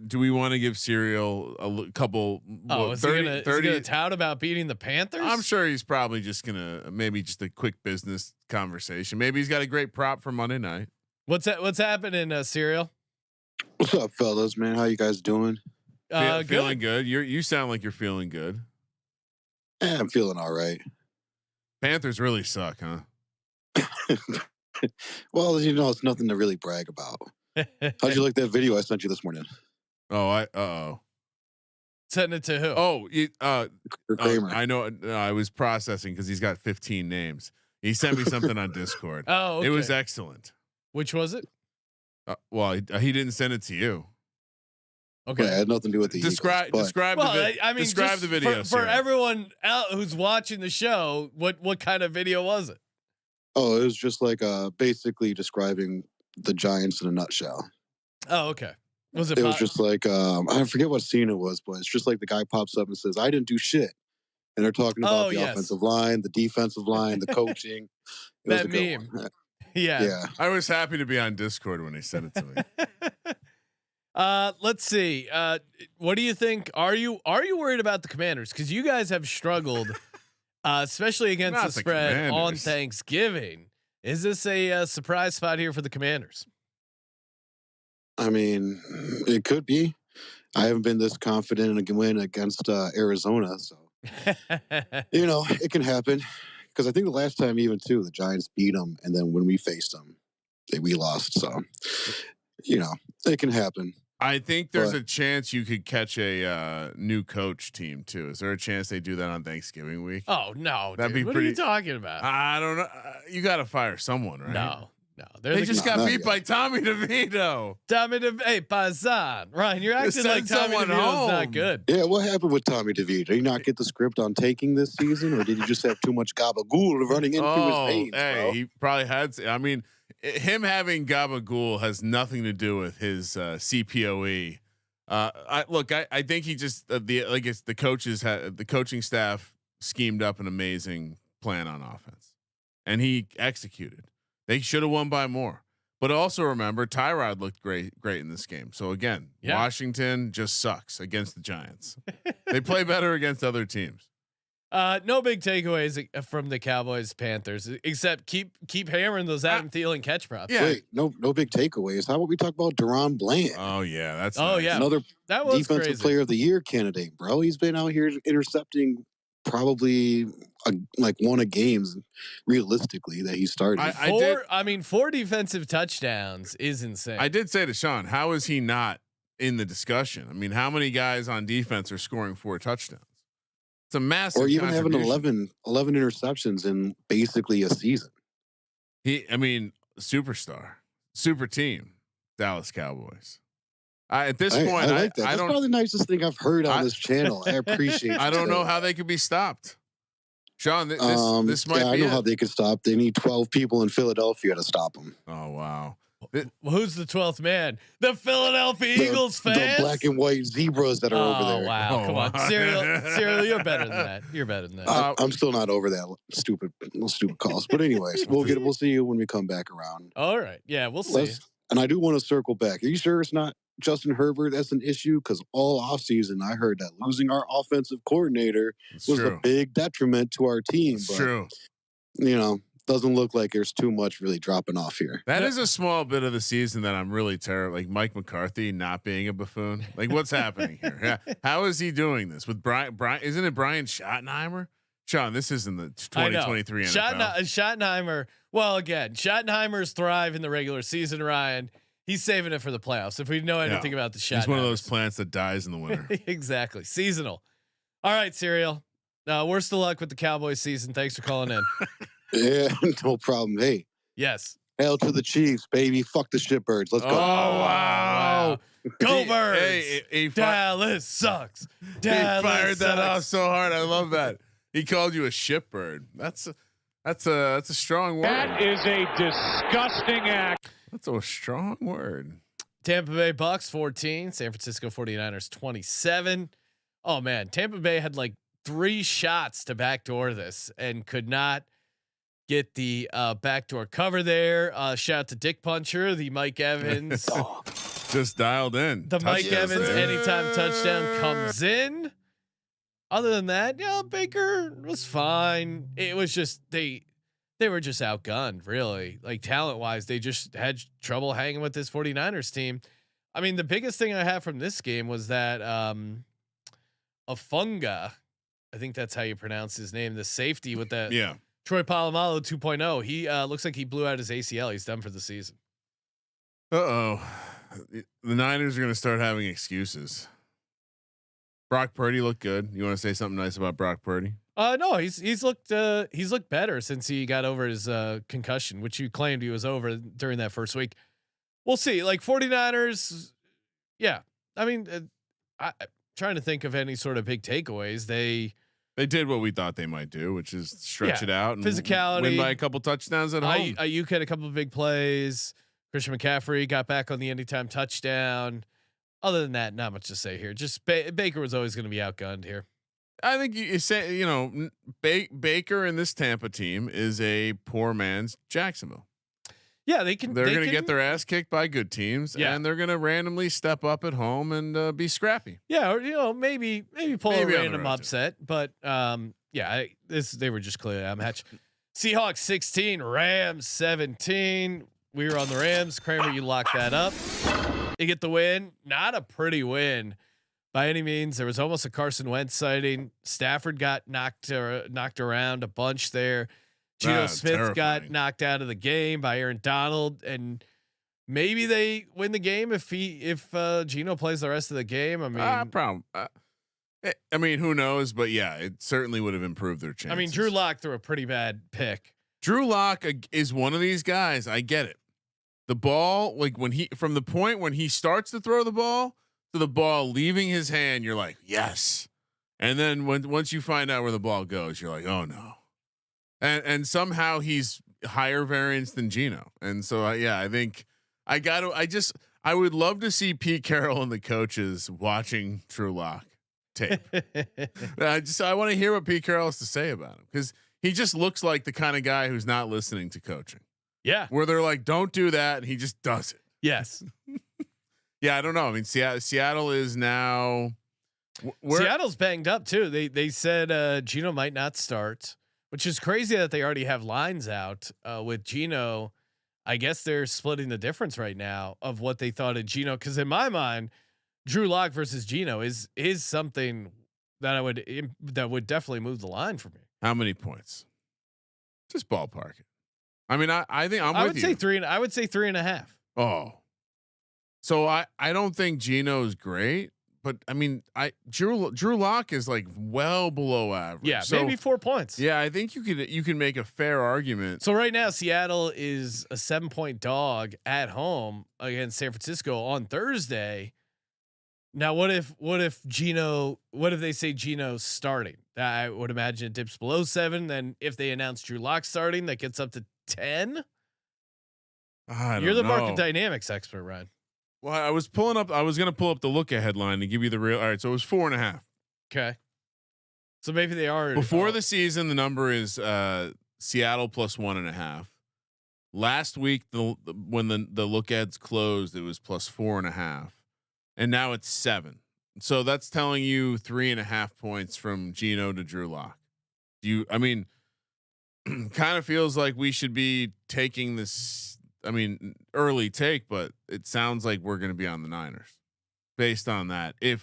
Do we want to give Serial a couple? Is he gonna tout about beating the Panthers? I'm sure he's probably just maybe just a quick business conversation. Maybe he's got a great prop for Monday night. What's happening, Serial? What's up, fellas? Man, how you guys doing? Feeling good. You sound like you're feeling good. Yeah, I'm feeling all right. Panthers really suck, huh? Well, it's nothing to really brag about. How'd you like that video I sent you this morning? Oh, Send it to who? Kramer. I know. I was processing because he's got 15 names. He sent me something on Discord. Oh, okay. It was excellent. Which was it? He didn't send it to you. Okay, it had nothing to do with the describe Eagles, describe the video for everyone out who's watching the show. What kind of video was it? Oh, it was just like basically describing the Giants in a nutshell. Oh, okay. Was it? It was just like I forget what scene it was, but it's just like the guy pops up and says, "I didn't do shit," and they're talking about the offensive line, the defensive line, the coaching. That meme. Yeah. I was happy to be on Discord when he sent it to me. Let's see. What do you think? Are you worried about the Commanders? Because you guys have struggled, especially against the spread on Thanksgiving. Is this a surprise spot here for the Commanders? I mean, it could be. I haven't been this confident in a win against Arizona, so it can happen. Because I think the last time, even too, the Giants beat them, and then when we faced them, we lost. So, it can happen. I think there's a chance you could catch a new coach team too. Is there a chance they do that on Thanksgiving week? Oh no, That'd dude. be What pretty. are you talking about? I don't know. You got to fire someone, right? No. They just got beat by Tommy DeVito. Hey, Pazan. Ryan, you're acting send like Tommy someone DeVito's not home. good. Yeah, what happened with Tommy DeVito? Did he not get the script on taking this season, or did he just have too much gabagool running into his veins? Hey, bro? he probably had. I mean, him having gabagool has nothing to do with his CPOE. I think he just the coaching staff schemed up an amazing plan on offense, and he executed. They should have won by more. But also remember, Tyrod looked great in this game. So again, Washington just sucks against the Giants. They play better against other teams. No big takeaways from the Cowboys Panthers, except keep hammering those Adam Thielen catch props. Yeah. Wait, no big takeaways. How about we talk about Deron Bland? Oh yeah, that's Another that was defensive crazy. player of the year candidate, bro. He's been out here intercepting probably like one of games realistically that he started. Four defensive touchdowns is insane. I did say to Sean, how is he not in the discussion? I mean, how many guys on defense are scoring 4 touchdowns? It's a massive. Or even having 11 interceptions in basically a season. Superstar, super team, Dallas Cowboys. At this point, I like that. That's probably the nicest thing I've heard on this channel. I appreciate it. I don't know how they could be stopped. Sean, this might be I know how they could stop. They need 12 people in Philadelphia to stop them. Oh, wow. Who's the 12th man? The Philadelphia Eagles fans. The black and white zebras that are over there. Wow. Come on. Serial, you're better than that. You're better than that. I'm still not over that stupid calls. But anyways, we'll see you when we come back around. All right. Yeah, we'll see. And I do want to circle back. Are you sure it's not Justin Herbert that's an issue? Because all offseason I heard that losing our offensive coordinator was a big detriment to our team. It's true. Doesn't look like there's too much really dropping off here. That is a small bit of the season that I'm really terrible. Like Mike McCarthy not being a buffoon. Like what's happening here? Yeah. How is he doing this with Brian? Isn't it Brian Schottenheimer? Sean, this isn't the 2023 NFL. Schottenheimer. Well, again, Schottenheimer's thrive in the regular season. Ryan, he's saving it for the playoffs. If we know anything about the Schottenheimer, he's one of those plants that dies in the winter. Exactly, seasonal. All right, Serial. Worst of luck with the Cowboys season. Thanks for calling in. Yeah, no problem. Hey. Yes. Hail to the Chiefs, baby. Fuck the shitbirds. Let's go. Oh, wow. Go Birds. Hey, Dallas sucks. Dallas he fired that sucks. off so hard. I love that. He called you a shitbird. That's a strong word. That is a disgusting act. That's a strong word. Tampa Bay Bucs 14, San Francisco 49ers 27. Oh man, Tampa Bay had like 3 shots to backdoor this and could not get the backdoor cover there. Shout out to Dick Puncher, the Mike Evans. Just dialed in. The Mike Evans anytime touchdown comes in. Other than that, Baker was fine. It was just they were just outgunned, really. Like talent wise, they just had trouble hanging with this 49ers team. I mean, the biggest thing I have from this game was that Afunga, I think that's how you pronounce his name, the safety with that Troy Polamalu 2.0. He looks like he blew out his ACL. He's done for the season. The Niners are going to start having excuses. Brock Purdy looked good. You want to say something nice about Brock Purdy? No, he's looked better since he got over his concussion, which you claimed he was over during that first week. We'll see. Like 49ers, yeah. I mean, I'm trying to think of any sort of big takeaways. They did what we thought they might do, which is stretch it out and physicality, win by a couple touchdowns at home. Ayuk had a couple of big plays. Christian McCaffrey got back on the anytime touchdown. Other than that, not much to say here. Just Baker was always going to be outgunned here. I think you say, Baker and this Tampa team is a poor man's Jacksonville. Yeah, they're going to get their ass kicked by good teams, and they're going to randomly step up at home and be scrappy. Yeah, or maybe pull a random upset, but they were just clearly outmatched. Seahawks 16, Rams 17. We were on the Rams. Kramer, you locked that up. You get the win. Not a pretty win by any means. There was almost a Carson Wentz sighting. Stafford got knocked around a bunch there. Geno Smith got knocked out of the game by Aaron Donald, and maybe they win the game if Geno plays the rest of the game. I mean, I mean, who knows? But yeah, it certainly would have improved their chances. I mean, Drew Lock threw a pretty bad pick. Drew Lock is one of these guys. I get it. The ball, like from the point when he starts to throw the ball to the ball leaving his hand, you're like, yes. And then once you find out where the ball goes, you're like, oh no. And somehow he's higher variance than Geno. And so I think I would love to see Pete Carroll and the coaches watching Drew Lock tape. I want to hear what Pete Carroll has to say about him, because he just looks like the kind of guy who's not listening to coaching. Yeah. Where they're like, don't do that. And he just does it. Yes. Yeah. I don't know. I mean, Seattle is now. Seattle's banged up too. They said Geno might not start, which is crazy that they already have lines out with Geno. I guess they're splitting the difference right now of what they thought of Geno. Cause in my mind, Drew Lock versus Geno is something that would definitely move the line for me. How many points? Just ballpark it. I mean, I think I would say 3. I would say 3.5. Oh, so I don't think Geno's great, but I mean, Drew Lock is like well below average. Yeah, so, maybe 4 points. Yeah, I think you can make a fair argument. So right now, Seattle is a 7-point dog at home against San Francisco on Thursday. Now, what if they say Geno's starting? I would imagine it dips below 7. Then if they announce Drew Lock starting, that gets up to 10. You're the market dynamics expert, Ryan. Well, I was going to pull up the look ahead line to give you the real. All right. So it was 4.5. Okay. So maybe they are before the season. The number is Seattle plus 1.5. Last week, when the look aheads closed, it was plus 4.5. And now it's 7. So that's telling you 3.5 points from Geno to Drew Lock. I mean, kind of feels like we should be taking this. I mean, early take, but it sounds like we're going to be on the Niners based on that. So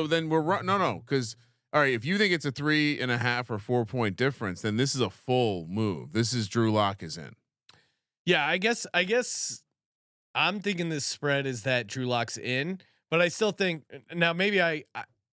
then because all right, if you think it's a 3.5 or 4 point difference, then this is a full move. This is Drew Lock is in. Yeah, I guess I'm thinking this spread is that Drew Lock's in, but I still think now maybe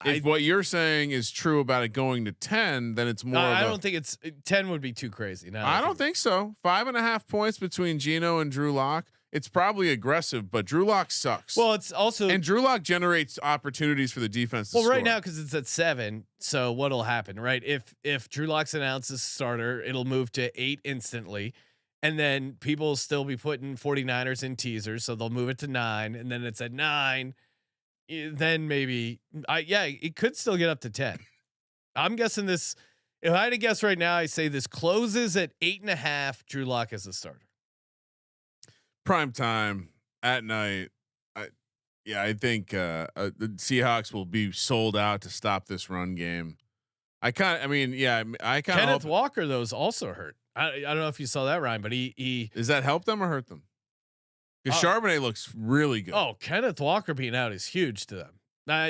if what you're saying is true about it going to 10, then it's more. I don't think it's 10 would be too crazy. No, I don't think so. 5.5 points between Geno and Drew Lock. It's probably aggressive, but Drew Lock sucks. Well, it's also and Drew Lock generates opportunities for the defense. Well, right now because it's at 7. So what'll happen, right? If Drew Lock's announced as starter, it'll move to 8 instantly. And then people will still be putting 49ers in teasers, so they'll move it to 9, and then it's at 9. Then maybe it could still get up to 10. I'm guessing this. If I had to guess right now, I say this closes at 8.5. Drew Lock as a starter. Prime time at night. I think the Seahawks will be sold out to stop this run game. Kenneth Walker though is also hurt. I don't know if you saw that, Ryan, but he does that help them or hurt them? Because Charbonnet looks really good. Oh, Kenneth Walker being out is huge to them.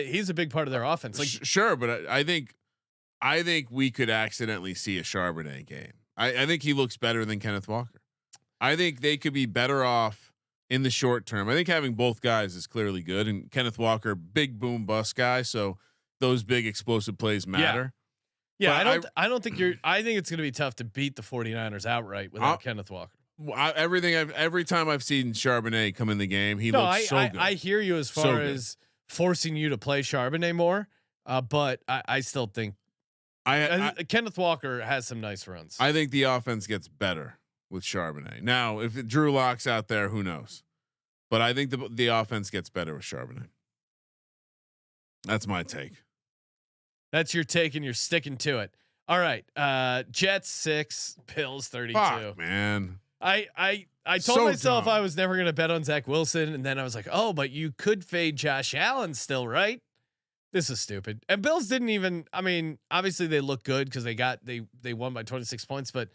He's a big part of their offense. Like, sure, but I think we could accidentally see a Charbonnet game. I think he looks better than Kenneth Walker. I think they could be better off in the short term. I think having both guys is clearly good, and Kenneth Walker, big boom bust guy, so those big explosive plays matter. Yeah, I don't think I think it's going to be tough to beat the 49ers outright without Kenneth Walker. Every time I've seen Charbonnet come in the game, he looks so good. I hear you as far as forcing you to play Charbonnet more, but I still think Kenneth Walker has some nice runs. I think the offense gets better with Charbonnet. Now, if Drew Lock's out there, who knows? But I think the offense gets better with Charbonnet. That's my take. That's your take, and you're sticking to it. All right, Jets 6, Bills 32. Fuck, man. I told myself I was never going to bet on Zach Wilson, and then I was like, oh, but you could fade Josh Allen still, right? This is stupid. And Bills didn't even. I mean, obviously they look good because they won by 26 points, but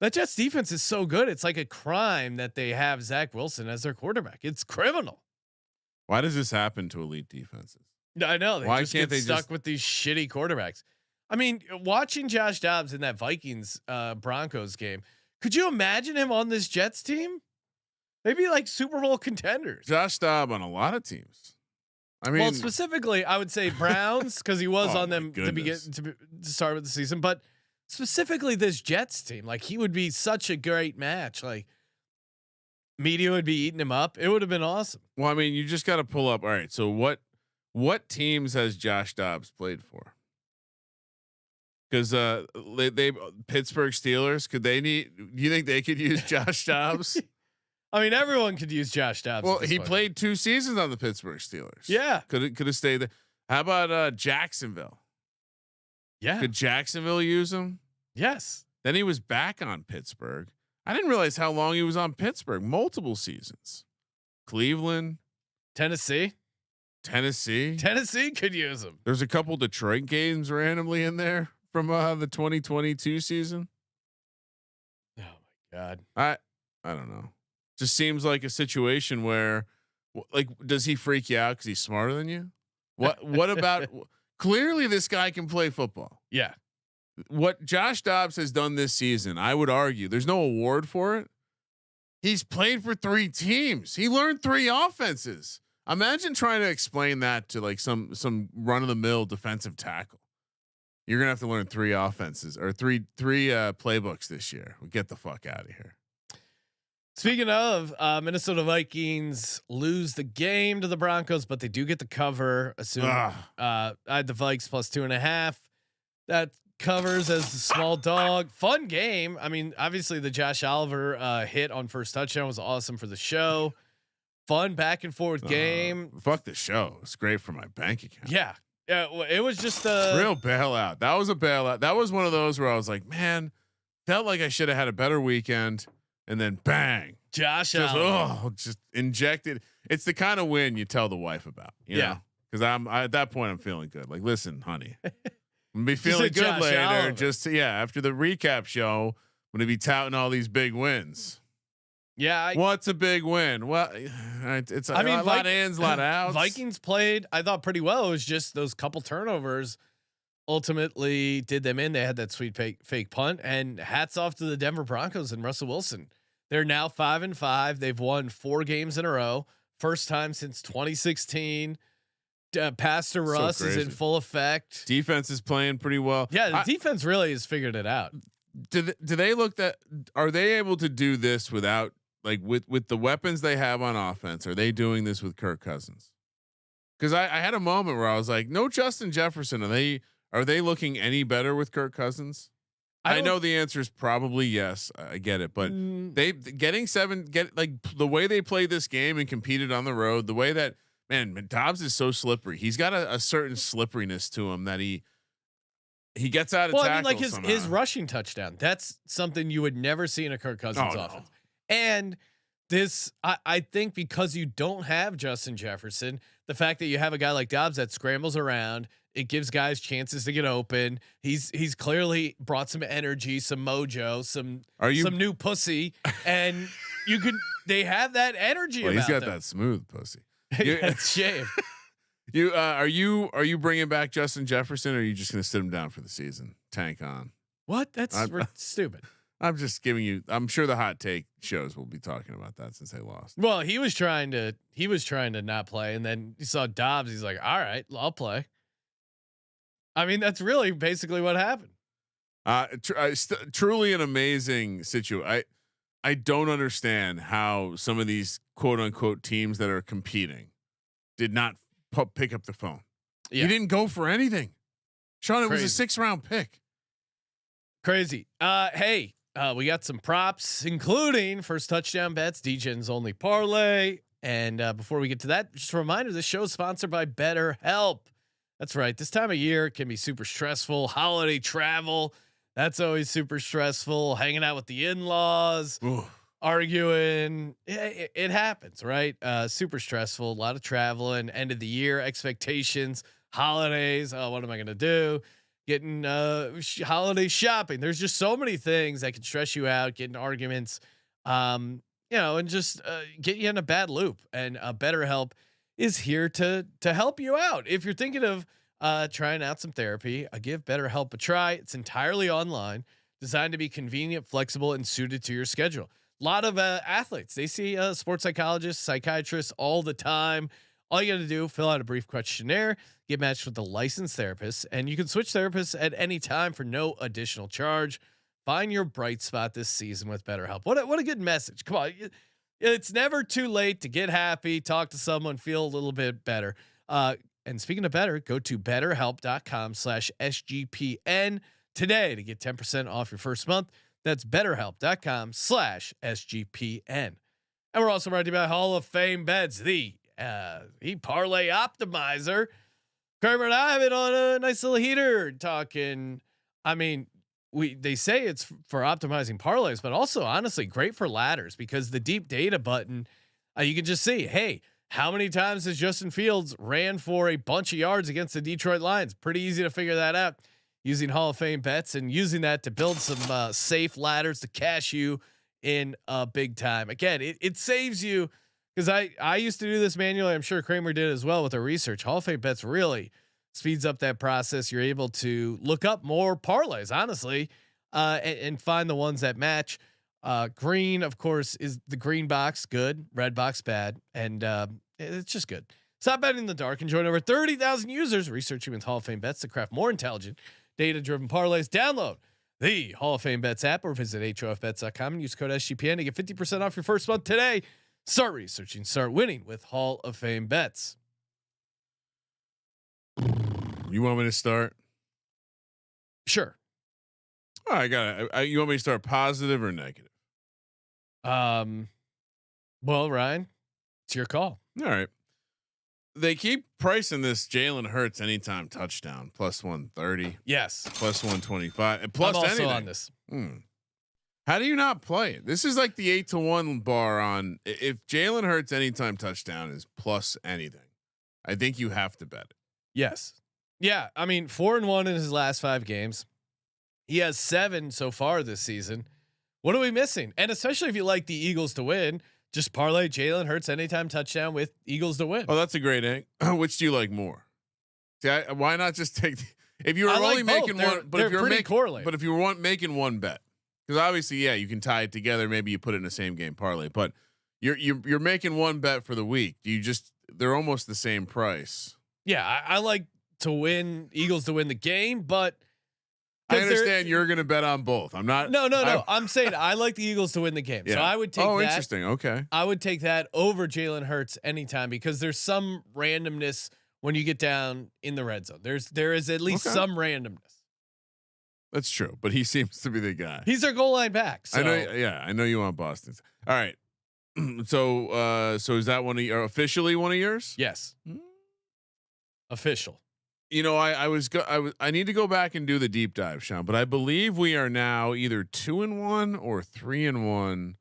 that Jets defense is so good. It's like a crime that they have Zach Wilson as their quarterback. It's criminal. Why does this happen to elite defenses? I know. Why can't they stuck with these shitty quarterbacks? I mean, watching Josh Dobbs in that Vikings Broncos game, Could you imagine him on this Jets team? They'd be like Super Bowl contenders. Josh Dobb on a lot of teams. I mean, well, specifically, I would say Browns because he was Oh on them to start with the season. But specifically, this Jets team, like he would be such a great match. Like media would be eating him up. It would have been awesome. well, I mean, you just got to pull up. All right, so what teams has Josh Dobbs played for? Because they Pittsburgh Steelers, do you think they could use Josh Dobbs? I mean, everyone could use Josh Dobbs. Well, he played 2 seasons on the Pittsburgh Steelers. Yeah, could have stayed there. How about Jacksonville? Yeah, Could Jacksonville use him? Yes. Then he was back on Pittsburgh. I didn't realize how long he was on Pittsburgh. Multiple seasons. Cleveland, Tennessee could use him. There's a couple Detroit games randomly in there from the 2022 season. Oh my God. I don't know. Just seems like a situation where, like, does he freak you out because he's smarter than you? What about? Clearly, this guy can play football. Yeah. What Josh Dobbs has done this season, I would argue, there's no award for it. He's played for 3 teams. He learned 3 offenses. Imagine trying to explain that to like some run of the mill defensive tackle. You're gonna have to learn 3 offenses or three playbooks this year. Get the fuck out of here. Speaking of Minnesota Vikings lose the game to the Broncos, but they do get the cover. Assuming I had the Vikes plus 2.5. That covers as the small dog. Fun game. I mean, obviously the Josh Oliver hit on first touchdown was awesome for the show. Fun back and forth game. Fuck the show. It's great for my bank account. Yeah. Yeah. It was just a real bailout. That was a bailout. That was one of those where I was like, man, felt like I should have had a better weekend. And then bang, Josh just injected. It's the kind of win you tell the wife about, you know? Because at that point I'm feeling good. Like, listen, honey, I'm gonna be feeling good Josh later. Oliver. After the recap show, I'm gonna be touting all these big wins. Yeah. What's a big win? Well, it's a lot of ins, a lot of outs. Vikings played, I thought, pretty well. It was just those couple turnovers ultimately did them in. They had that sweet fake punt, and hats off to the Denver Broncos and Russell Wilson. They're now 5-5. They've won 4 games in a row. First time since 2016. Pass to Russ is in full effect. Defense is playing pretty well. Yeah, the defense really has figured it out. Do they look that? Are they able to do this without, like, with the weapons they have on offense? Are they doing this with Kirk Cousins? Because I had a moment where I was like, no Justin Jefferson. Are they looking any better with Kirk Cousins? I know the answer is probably yes. I get it, but the way they played this game and competed on the road, the way that, man, Dobbs is so slippery. He's got a certain slipperiness to him that he gets out of tackle. I mean, like his rushing touchdown. That's something you would never see in a Kirk Cousins offense. And this, I think, because you don't have Justin Jefferson, the fact that you have a guy like Dobbs that scrambles around, it gives guys chances to get open. He's clearly brought some energy, some mojo, some new pussy, and they have that energy. Well, about he's got them. that smooth pussy. That's shame. Are you bringing back Justin Jefferson, or are you just going to sit him down for the season? Tank on. What? That's stupid. I'm just giving you. I'm sure the hot take shows will be talking about that since they lost. Well, he was trying to not play, and then you saw Dobbs. He's like, all right, I'll play. I mean, that's really basically what happened. Truly an amazing situation. I don't understand how some of these quote unquote teams that are competing did not pick up the phone. Yeah. He didn't go for anything. Sean, it was a 6th-round pick. Crazy. Hey, we got some props, including first touchdown bets, DGen's only parlay. And before we get to that, just a reminder, this show is sponsored by BetterHelp. That's right. This time of year it can be super stressful. Holiday travel, that's always super stressful. Hanging out with the in-laws, arguing. It happens, right? Super stressful. A lot of traveling. End of the year expectations, holidays. Oh, what am I going to do? Getting holiday shopping. There's just so many things that can stress you out. Getting arguments, and just get you in a bad loop. And BetterHelp is here to help you out. If you're thinking of trying out some therapy, give BetterHelp a try. It's entirely online. designed to be convenient, flexible, and suited to your schedule. A lot of athletes, they see sports psychologists, psychiatrists all the time. All you got to do, fill out a brief questionnaire, get matched with a licensed therapist, and you can switch therapists at any time for no additional charge. Find your bright spot this season with BetterHelp. What a good message. Come on. It's never too late to get happy, talk to someone, feel a little bit better. And speaking of better, go to betterhelp.com/SGPN today to get 10% off your first month. That's betterhelp.com/SGPN. And we're also brought to you by Hall of Fame Bets, the parlay optimizer. Kramer and I have been on a nice little heater talking. I mean, they say it's for optimizing parlays, but also honestly great for ladders because the deep data button, you can just see, hey, how many times has Justin Fields ran for a bunch of yards against the Detroit Lions? Pretty easy to figure that out using Hall of Fame Bets and using that to build some safe ladders to cash you in big time. Again, it saves you because I used to do this manually. I'm sure Kramer did as well with the research. Hall of Fame Bets really speeds up that process. You're able to look up more parlays, honestly, and find the ones that match. Green, of course, is the green box good, red box bad, and it's just good. Stop betting in the dark and join over 30,000 users researching with Hall of Fame Bets to craft more intelligent, data-driven parlays. Download the Hall of Fame Bets app or visit HOFBets.com and use code SGPN to get 50% off your first month today. Start researching, start winning with Hall of Fame Bets. You want me to start? Sure. Oh, I got it. You want me to start positive or negative? Well, Ryan, it's your call. All right. They keep pricing this Jalen Hurts anytime touchdown plus 130. Yes. Plus 125. And plus I'm also anything. on this. How do you not play it? This is like the 8-1 bar on if Jalen Hurts anytime touchdown is plus anything. I think you have to bet it. Yes. Yeah. I mean, 4-1 in his last 5 games. He has 7 so far this season. What are we missing? And especially if you like the Eagles to win, just parlay Jalen Hurts anytime touchdown with Eagles to win. Oh, that's a great egg. Which do you like more? See, why not just take if you were only making one, but if you're making one bet, because obviously, yeah, you can tie it together. Maybe you put it in the same game parlay, but you're making one bet for the week. They're almost the same price. Yeah, I like to win Eagles to win the game, but I understand you're going to bet on both. I'm not. No. I'm saying I like the Eagles to win the game. Yeah. So I would take that. Oh, interesting. Okay. I would take that over Jalen Hurts anytime because there's some randomness when you get down in the red zone. There is at least some randomness. That's true, but he seems to be the guy. He's our goal line back. So. I know. Yeah, I know you want Boston's. All right. So is that officially one of yours? Yes. Official. You know, I need to go back and do the deep dive, Sean, but I believe we are now either 2-1 or 3-1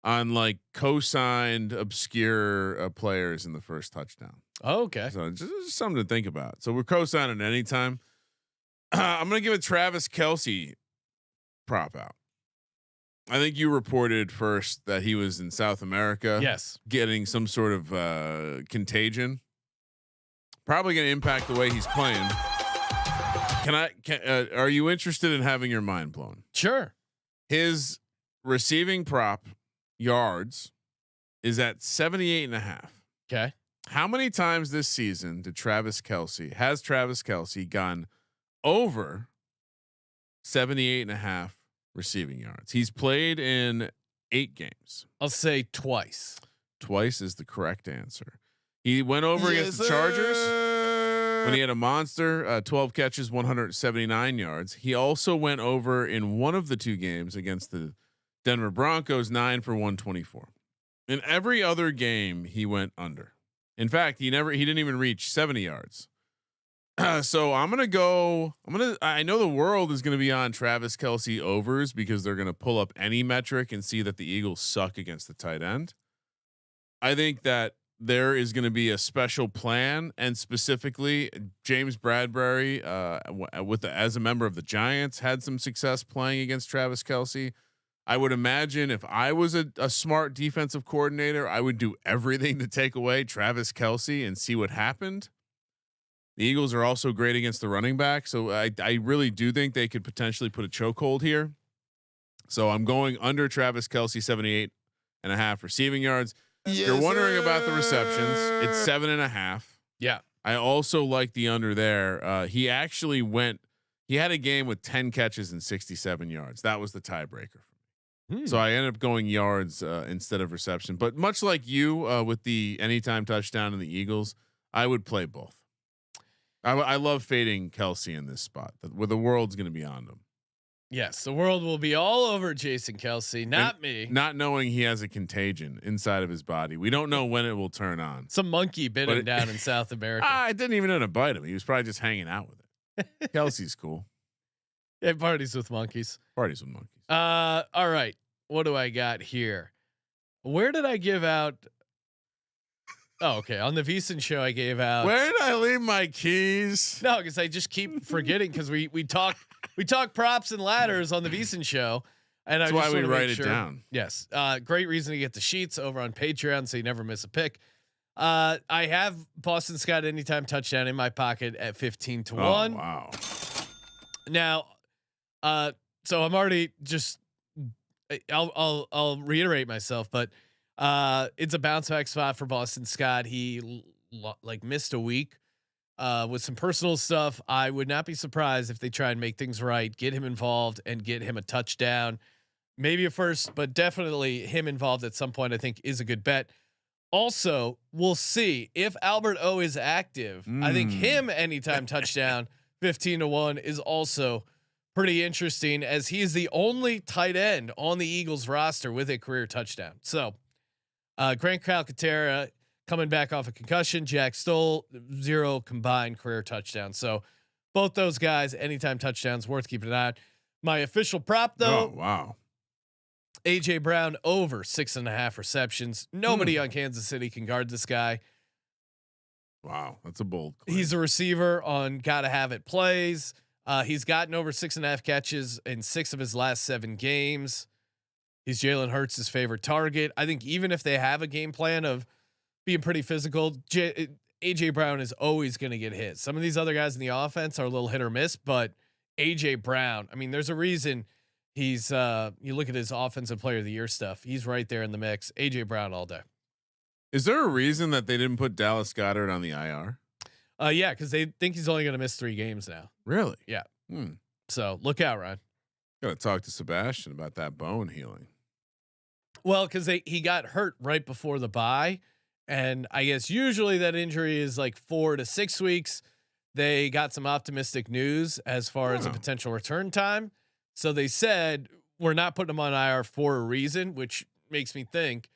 on like co-signed obscure players in the first touchdown. Oh, okay. So just something to think about. So we're co-signing anytime. I'm going to give a Travis Kelce prop out. I think you reported first that he was in South America. Yes. Getting some sort of contagion. Probably going to impact the way he's playing. Are you interested in having your mind blown? Sure. His receiving prop yards is at 78.5. Okay. How many times this season has Travis Kelce gone over 78.5 receiving yards? He's played in 8 games. I'll say twice. Twice is the correct answer. He went over against the Chargers when he had a monster 12 catches, 179 yards. He also went over in one of the 2 games against the Denver Broncos, 9 for 124. In every other game, he went under. In fact, he didn't even reach 70 yards. So I know the world is going to be on Travis Kelce overs because they're going to pull up any metric and see that the Eagles suck against the tight end. I think that there is going to be a special plan, and specifically James Bradbury, as a member of the Giants, had some success playing against Travis Kelce. I would imagine if I was a smart defensive coordinator, I would do everything to take away Travis Kelce and see what happened. The Eagles are also great against the running back, so I really do think they could potentially put a chokehold here. So I'm going under Travis Kelce 78.5 receiving yards. If you're wondering about the receptions, it's 7.5. Yeah. I also like the under there. He actually he had a game with 10 catches and 67 yards. That was the tiebreaker for me. So I ended up going yards instead of reception. But much like you with the anytime touchdown and the Eagles, I would play both. I love fading Kelce in this spot where the world's going to be on him. Yes, the world will be all over Jason Kelce, not me. Not knowing he has a contagion inside of his body. We don't know when it will turn on. Some monkey bit him down in South America. I didn't even know to bite him. He was probably just hanging out with it. Kelsey's cool. Yeah, parties with monkeys. Parties with monkeys. All right. What do I got here? Where did I give out? Oh, okay. On the VSiN show, I gave out. Where did I leave my keys? No, because I just keep forgetting because we talk props and ladders on the VSiN show, and that's why we write it down. Yes, great reason to get the sheets over on Patreon so you never miss a pick. I have Boston Scott anytime touchdown in my pocket at 15-1. Oh, wow. Now, so I'm already just. I'll reiterate myself, but it's a bounce back spot for Boston Scott. He missed a week with some personal stuff. I would not be surprised if they try and make things right, get him involved, and get him a touchdown, maybe a first, but definitely him involved at some point. I think is a good bet. Also, we'll see if Albert O is active. I think him anytime touchdown 15-1 is also pretty interesting, as he is the only tight end on the Eagles roster with a career touchdown. So Grant Calcaterra coming back off a concussion, Jack Stoll 0 combined career touchdowns. So both those guys anytime touchdowns, worth keeping an eye on. My official prop though, oh wow, AJ Brown over 6.5 receptions. Nobody on Kansas City can guard this guy. Wow, that's a bold claim. He's a receiver on gotta have it plays. He's gotten over 6.5 catches in 6 of his last 7 games. He's Jalen Hurts' favorite target. I think even if they have a game plan of being pretty physical, AJ Brown is always going to get hit. Some of these other guys in the offense are a little hit or miss, but AJ Brown, I mean, there's a reason he's you look at his offensive player of the year stuff. He's right there in the mix. AJ Brown all day. Is there a reason that they didn't put Dallas Goedert on the IR? Yeah, because they think he's only going to miss 3 games now. Really? Yeah. So look out, Ryan. Got to talk to Sebastian about that bone healing. Well, because he got hurt right before the bye, and I guess usually that injury is like 4 to 6 weeks. They got some optimistic news as far as a potential return time, so they said we're not putting him on IR for a reason, which makes me think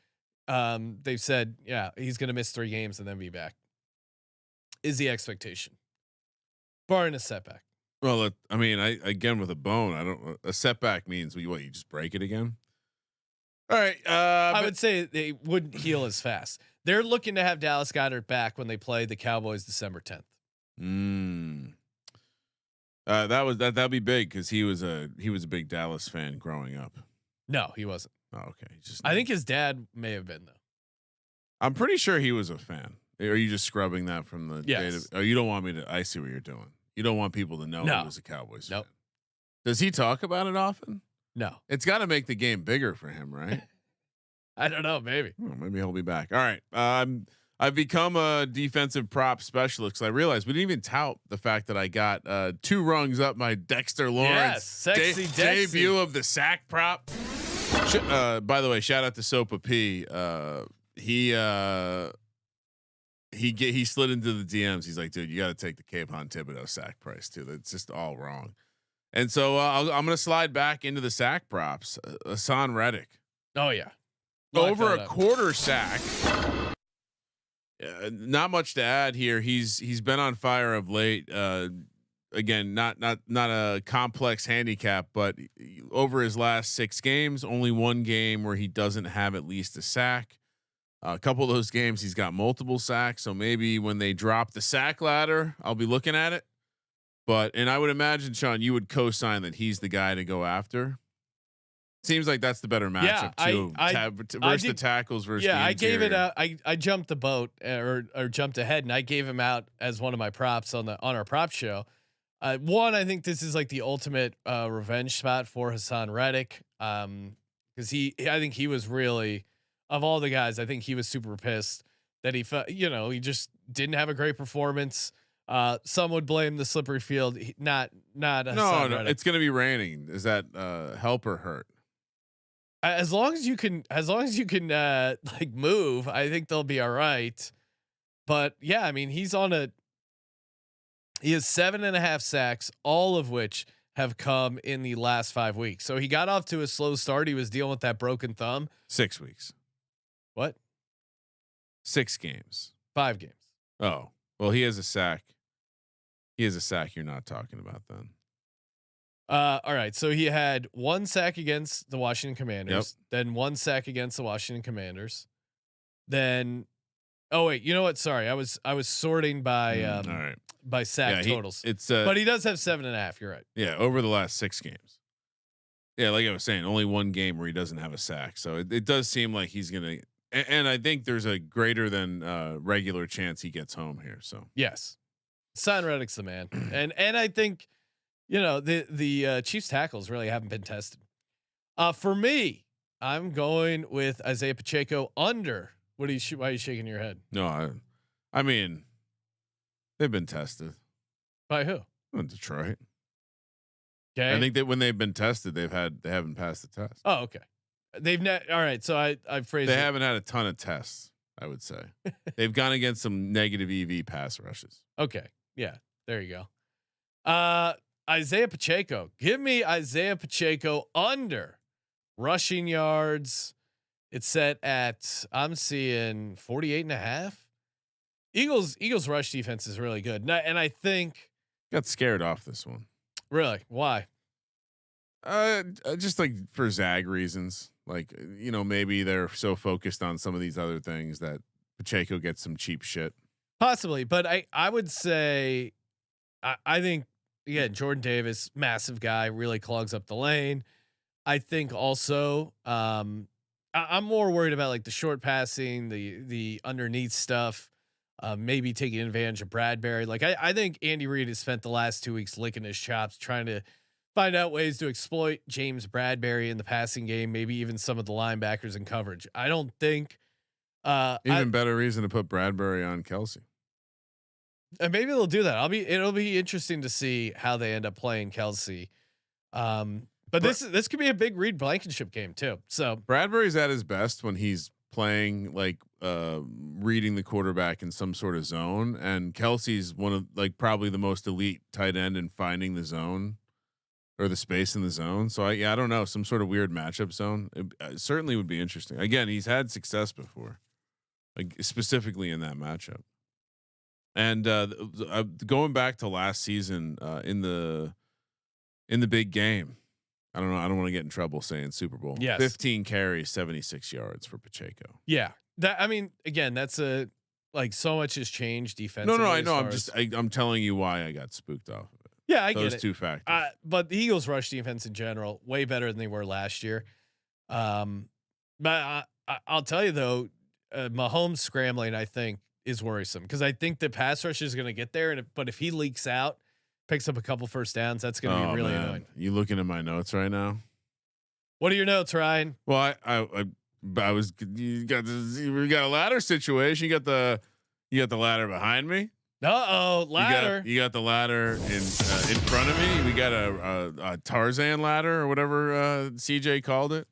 they've said he's going to miss 3 games and then be back. Is the expectation, barring a setback? Well, I mean, again with a bone, a setback means you just break it again. All right. I would say they wouldn't heal as fast. They're looking to have Dallas Goedert back when they play the Cowboys December 10th. That'd be big because he was a big Dallas fan growing up. No, he wasn't. Oh, okay. I think his dad may have been though. I'm pretty sure he was a fan. Are you just scrubbing that from the yes. data? Oh, you don't want me to. I see what you're doing. You don't want people to know he was a Cowboys fan. Does he talk about it often? No. It's got to make the game bigger for him, right? I don't know. Maybe. Maybe he'll be back. All right. I've become a defensive prop specialist because I realized we didn't even tout the fact that I got 2 rungs up my Dexter Lawrence sexy debut of the sack prop. By the way, shout out to Sopa P. He slid into the DMs. He's like, dude, you got to take the Kayvon Thibodeau sack price too. That's just all wrong. And so I'm going to slide back into the sack props. Hassan Reddick. Oh yeah. Over a quarter sack. Not much to add here. He's been on fire of late. Again, not a complex handicap, but over his last 6 games, only 1 game where he doesn't have at least a sack. A couple of those games he's got multiple sacks. So maybe when they drop the sack ladder, I'll be looking at it. And I would imagine, Sean, you would co-sign that he's the guy to go after. Seems like that's the better matchup too. Versus the tackles versus the I gave it interior. I jumped the boat or jumped ahead, and I gave him out as one of my props on our prop show. One, I think this is like the ultimate revenge spot for Hassan Reddick, because I think he was really, of all the guys, I think he was super pissed that he felt, he just didn't have a great performance. Some would blame the slippery field, not Hassan No, Reddick. it's going to be raining. Is that help or hurt? As long as you can like move, I think they'll be all right. But yeah, I mean, he has 7.5 sacks, all of which have come in the last 5 weeks. So he got off to a slow start. He was dealing with that broken thumb. 6 weeks. What? 6 games. 5 games. Oh, well, he has a sack. He has a sack you're not talking about then. All right. So he had 1 sack against the Washington Commanders, Yep. then 1 sack against the Washington Commanders. Then, oh wait, you know what? Sorry. I was sorting by, all right. by sack totals. But he does have 7.5. You're right. Yeah. Over the last 6 games. Yeah. Like I was saying, only 1 game where he doesn't have a sack. So it does seem like he's going to, and I think there's a greater than regular chance he gets home here. So yes, Hassan Reddick's the man. and I think, the Chiefs tackles really haven't been tested. For me, I'm going with Isaiah Pacheco under. Why are you shaking your head? no, I mean, they've been tested By who? in Detroit. Okay. I think that when they've been tested, they haven't passed the test. Oh, okay. All right. So I phrased They it. haven't had a ton of tests, I would say. They've gone against some negative EV pass rushes. Okay. Yeah. There you go. Isaiah Pacheco. Give me Isaiah Pacheco under rushing yards. It's set at, I'm seeing 48.5. Eagles rush defense is really good. And I think Got scared off this one. really, why? Just like for Zag reasons. Like, maybe they're so focused on some of these other things that Pacheco gets some cheap shit. Possibly, but I would say I think Jordan Davis, massive guy, really clogs up the lane. I think also I'm more worried about like the short passing, the underneath stuff, maybe taking advantage of Bradbury. Like I think Andy Reid has spent the last 2 weeks licking his chops trying to find out ways to exploit James Bradbury in the passing game, maybe even some of the linebackers in coverage. I don't think Even better reason to put Bradbury on Kelsey. And maybe they'll do that. It'll be interesting to see how they end up playing Kelsey. But this could be a big Reed Blankenship game too. So Bradbury's at his best when he's playing like reading the quarterback in some sort of zone, and Kelsey's one of like probably the most elite tight end in finding the zone or the space in the zone. So I don't know, some sort of weird matchup zone. It certainly would be interesting. Again, he's had success before, like specifically in that matchup. And going back to last season in the big game, I don't know. I don't want to get in trouble saying Super Bowl. Yes. 15 carries, 76 yards for Pacheco. yeah, again, that's so much has changed defensively. No, I know. I'm telling you why I got spooked off of it. Yeah, I Those get it. 2 factors. But the Eagles rush defense in general way better than they were last year. But I'll tell you though, Mahomes scrambling I think is worrisome because I think the pass rush is going to get there, but if he leaks out, picks up a couple first downs, that's going to be really annoying. You looking at my notes right now? What are your notes, Ryan? Well, I was we got a ladder situation. You got the ladder behind me. Ladder. You got the ladder in front of me. We got a Tarzan ladder or whatever CJ called it.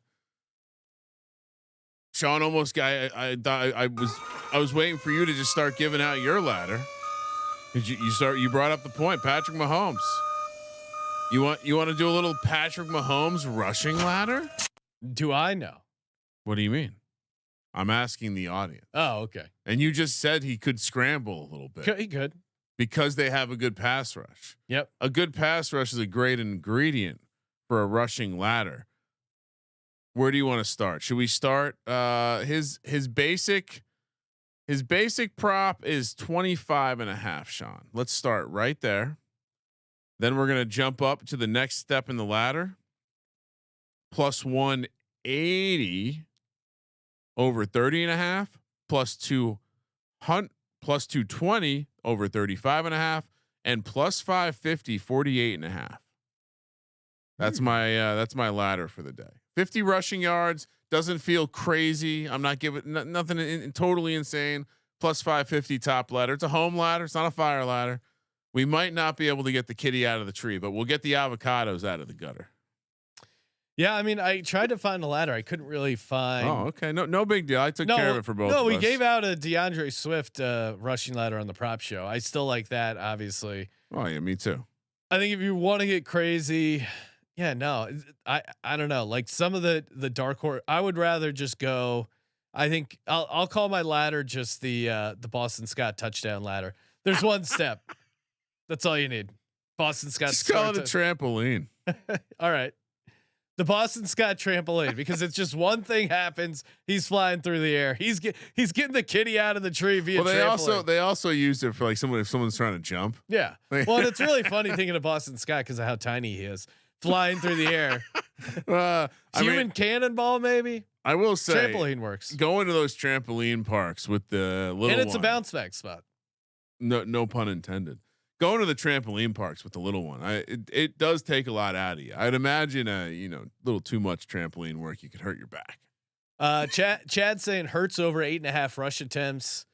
Sean almost got. I was waiting for you to just start giving out your ladder. You brought up the point, Patrick Mahomes. You want to do a little Patrick Mahomes rushing ladder? Do I know? What do you mean? I'm asking the audience. Oh, okay. And you just said he could scramble a little bit. He could. Because they have a good pass rush. Yep. A good pass rush is a great ingredient for a rushing ladder. Where do you want to start? Should we start his basic prop is 25.5, Sean. Let's start right there. Then we're going to jump up to the next step in the ladder. Plus 180 over 30.5, plus 220 over 35.5, and plus 550, 48.5. That's my ladder for the day. 50 rushing yards doesn't feel crazy. I'm not giving nothing totally insane. Plus 550 top ladder. It's a home ladder. It's not a fire ladder. We might not be able to get the kitty out of the tree, but we'll get the avocados out of the gutter. Yeah, I mean, I tried to find a ladder. I couldn't really find. Oh, okay. No big deal. I took care of it for both. No, of we us. gave out a DeAndre Swift rushing ladder on the prop show. I still like that, obviously. Oh yeah, me too. I think if you want to get crazy, yeah, no, I don't know. Like some of the dark horse, I would rather just go. I think I'll call my ladder just the Boston Scott touchdown ladder. There's one step. That's all you need. Boston Scott. Just call it a trampoline. All right. The Boston Scott trampoline, because it's just one thing happens. He's flying through the air. He's getting the kitty out of the tree via trampoline. They also use it for like if someone's trying to jump. Yeah. Well, and it's really funny thinking of Boston Scott because of how tiny he is, flying through the air. Human cannonball, maybe. I will say trampoline works. Going to those trampoline parks with the little and it's one, a bounce back spot. No pun intended. Going to the trampoline parks with the little one, it does take a lot out of you. I'd imagine a little too much trampoline work, you could hurt your back. Chad saying Hurts over 8.5 rush attempts.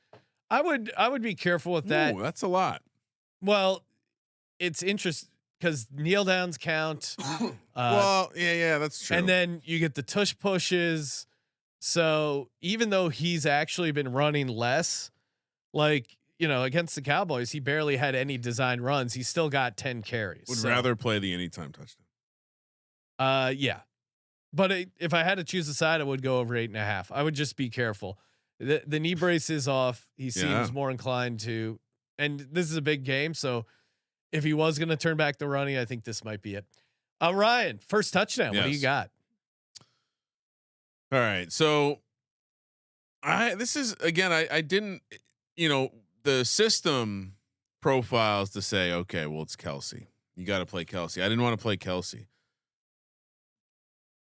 I would be careful with that. Ooh, that's a lot. Well, it's interesting because kneel downs count. Well, yeah, that's true. And then you get the tush pushes. So even though he's actually been running less, like, against the Cowboys, he barely had any design runs. He still got 10 carries. Would rather play the anytime touchdown. Yeah. But if I had to choose a side, I would go over 8.5. I would just be careful. The knee brace is off. He seems more inclined to, and this is a big game. So if he was going to turn back the running, I think this might be it. Ryan, first touchdown. Yes. What do you got? All right. So this is again, I didn't, the system profiles to say, okay, well, it's Kelsey. You got to play Kelsey. I didn't want to play Kelsey.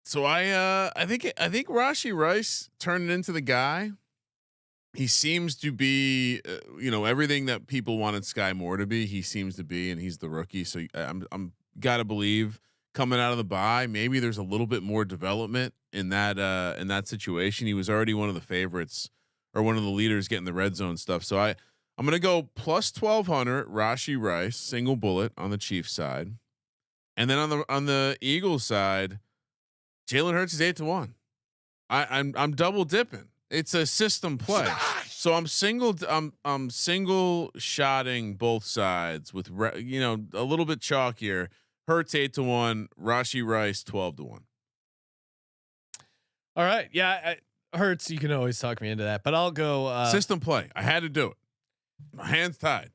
So I think Rashee Rice turned into the guy. He seems to be, everything that people wanted Sky Moore to be. He seems to be, and he's the rookie. So I'm gotta believe coming out of the bye, maybe there's a little bit more development in that situation. He was already one of the favorites or one of the leaders getting the red zone stuff. So I'm going to go plus 1,200 Rashee Rice, single bullet on the Chiefs side. And then on the Eagles side, Jalen Hurts is 8-1. I'm double dipping. It's a system play. So I'm single shotting both sides with, a little bit chalkier. Hurts 8-1, Rashee Rice 12-1. All right. Yeah. Hurts, you can always talk me into that, but I'll go system play. I had to do it. My hands tied.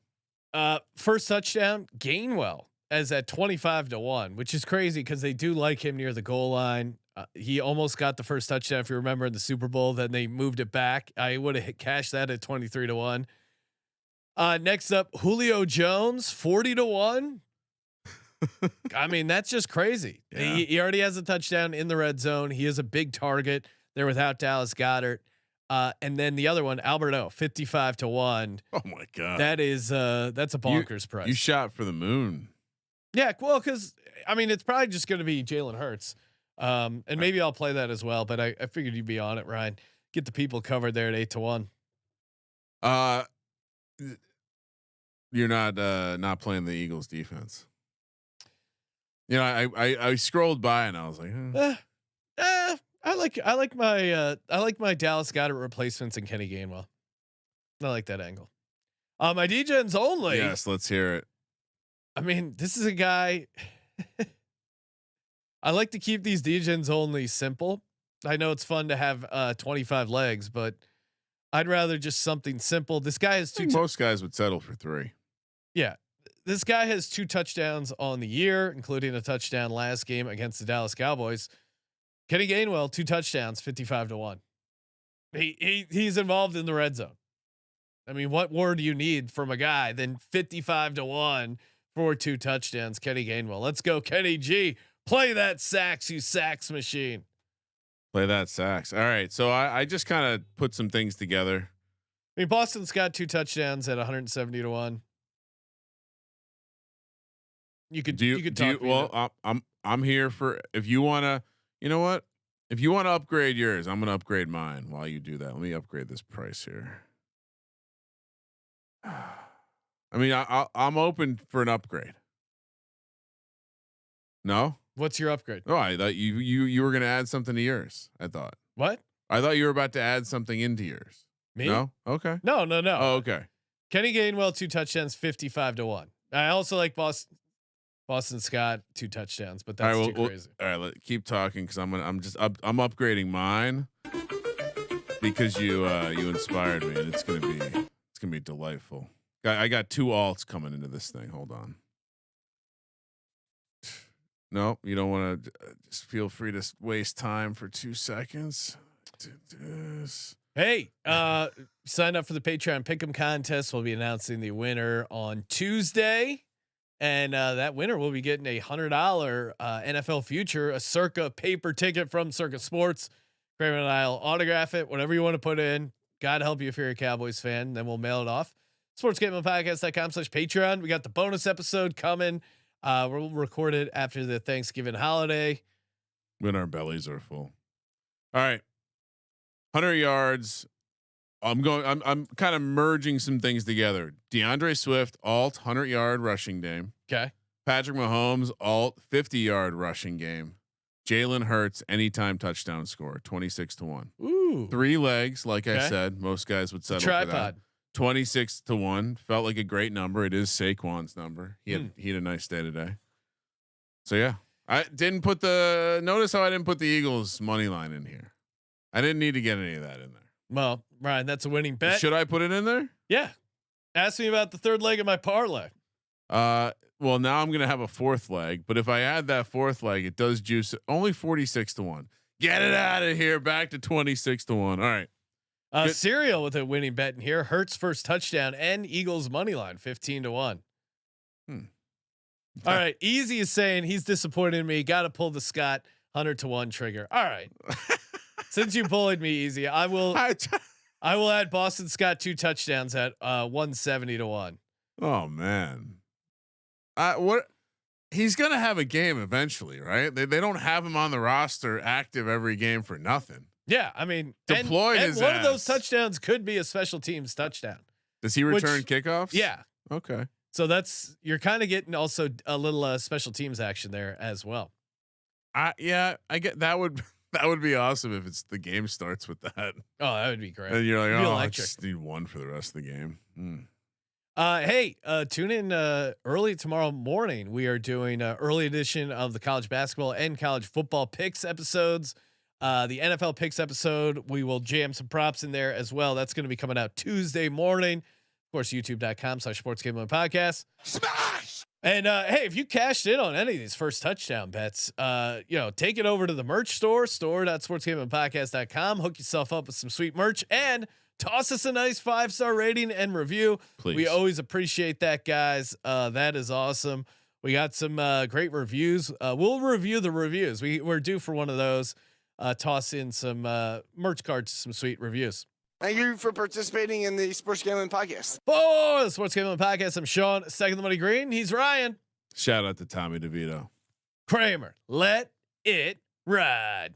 First touchdown, Gainwell as at 25-1, which is crazy because they do like him near the goal line. He almost got the first touchdown, if you remember, in the Super Bowl. Then they moved it back. I would have cashed that at 23-1. Next up, Julio Jones 40-1. I mean, that's just crazy. Yeah. He already has a touchdown in the red zone. He is a big target. They're without Dallas Goedert. And then the other one, Alberto, 55-1. Oh my God. That's a bonkers price. You shot for the moon. Yeah. Well, cause I mean, it's probably just going to be Jalen Hurts. And maybe I'll play that as well, but I figured you'd be on it, Ryan. Get the people covered there at 8-1. You're not playing the Eagles defense. I scrolled by and I was like, I like my Dallas Goedert replacements and Kenny Gainwell. I like that angle. My DJs only. Yes, let's hear it. I mean, this is a guy. I like to keep these DJs only simple. I know it's fun to have 25 legs, but I'd rather just something simple. This guy has most guys would settle for 3. Yeah. This guy has 2 touchdowns on the year, including a touchdown last game against the Dallas Cowboys. Kenny Gainwell, 2 touchdowns, 55-1. He's involved in the red zone. I mean, what more do you need from a guy than 55-1 for 2 touchdowns? Kenny Gainwell. Let's go, Kenny G. Play that sax, you sax machine. Play that sax. All right. So I just kind of put some things together. I mean, Boston's got 2 touchdowns at 170-1. You could I'm here for, if you want to, you know what? If you want to upgrade yours, I'm going to upgrade mine while you do that. Let me upgrade this price here. I mean, I'm open for an upgrade. No? What's your upgrade? Oh, I thought you were going to add something to yours. I thought you were about to add something into yours. Me? No? Okay. No. Oh, okay. Kenny Gainwell 2 touchdowns, 55-1. I also like Boston Scott 2 touchdowns, but that's too crazy. All right, keep talking because I'm upgrading mine because you inspired me, and it's gonna be delightful. I got 2 alts coming into this thing. Hold on. No, you don't want to. Just feel free to waste time for 2 seconds. Do this. Hey, sign up for the Patreon Pick'em contest. We'll be announcing the winner on Tuesday, and that winner will be getting a $100 NFL Future, a Circa paper ticket from Circa Sports. Kramer and I'll autograph it, whatever you want to put in. God help you if you're a Cowboys fan. Then we'll mail it off. sportsgamblingpodcast.com/Patreon. We got the bonus episode coming. We'll record it after the Thanksgiving holiday when our bellies are full. All right. 100 yards. I'm kind of merging some things together. DeAndre Swift, alt 100-yard rushing game. Okay. Patrick Mahomes, alt 50-yard rushing game. Jalen Hurts, anytime touchdown score, 26-1. Ooh. 3 legs, like I said, most guys would settle for that. 26-1 felt like a great number. It is Saquon's number. He had a nice day today. So yeah, I didn't put notice how I didn't put the Eagles money line in here. I didn't need to get any of that in there. Well, Ryan, that's a winning bet. Should I put it in there? Yeah. Ask me about the 3rd leg of my parlay. Well, now I'm gonna have a 4th leg, but if I add that 4th leg, it does juice it. Only 46-1. Get it out of here. Back to 26-1. All right. Serial with a winning bet in here. Hurts first touchdown and Eagles money line 15-1. All right. Easy is saying he's disappointed in me. Got to pull the Scott 100-1 trigger. All right. Since you bullied me, Easy, I will add Boston Scott 2 touchdowns at 170-1. Oh man. What he's gonna have a game eventually, right? They don't have him on the roster active every game for nothing. Yeah, I mean, deployed and his one ass. of those touchdowns could be a special teams touchdown. Does he return kickoffs? Yeah. Okay. So you're kind of getting also a little special teams action there as well. I get that would be awesome if the game starts with that. Oh, that would be great. And you're like, I electric. just need 1 for the rest of the game. Hey, tune in early tomorrow morning. We are doing an early edition of the college basketball and college football picks episodes. The NFL picks episode, we will jam some props in there as well. That's going to be coming out Tuesday morning. Of course, youtube.com/sportsgamblingpodcast. Smash! And hey, if you cashed in on any of these first touchdown bets, take it over to the merch store.sportsgamblingpodcast.com. Hook yourself up with some sweet merch and toss us a nice 5-star rating and review. Please. We always appreciate that, guys. That is awesome. We got some great reviews. We'll review the reviews. We're due for one of those. Toss in some merch cards, some sweet reviews. Thank you for participating in the Sports Gambling Podcast. For the Sports Gambling Podcast, I'm Sean, second the money green. He's Ryan. Shout out to Tommy DeVito. Kramer, let it ride.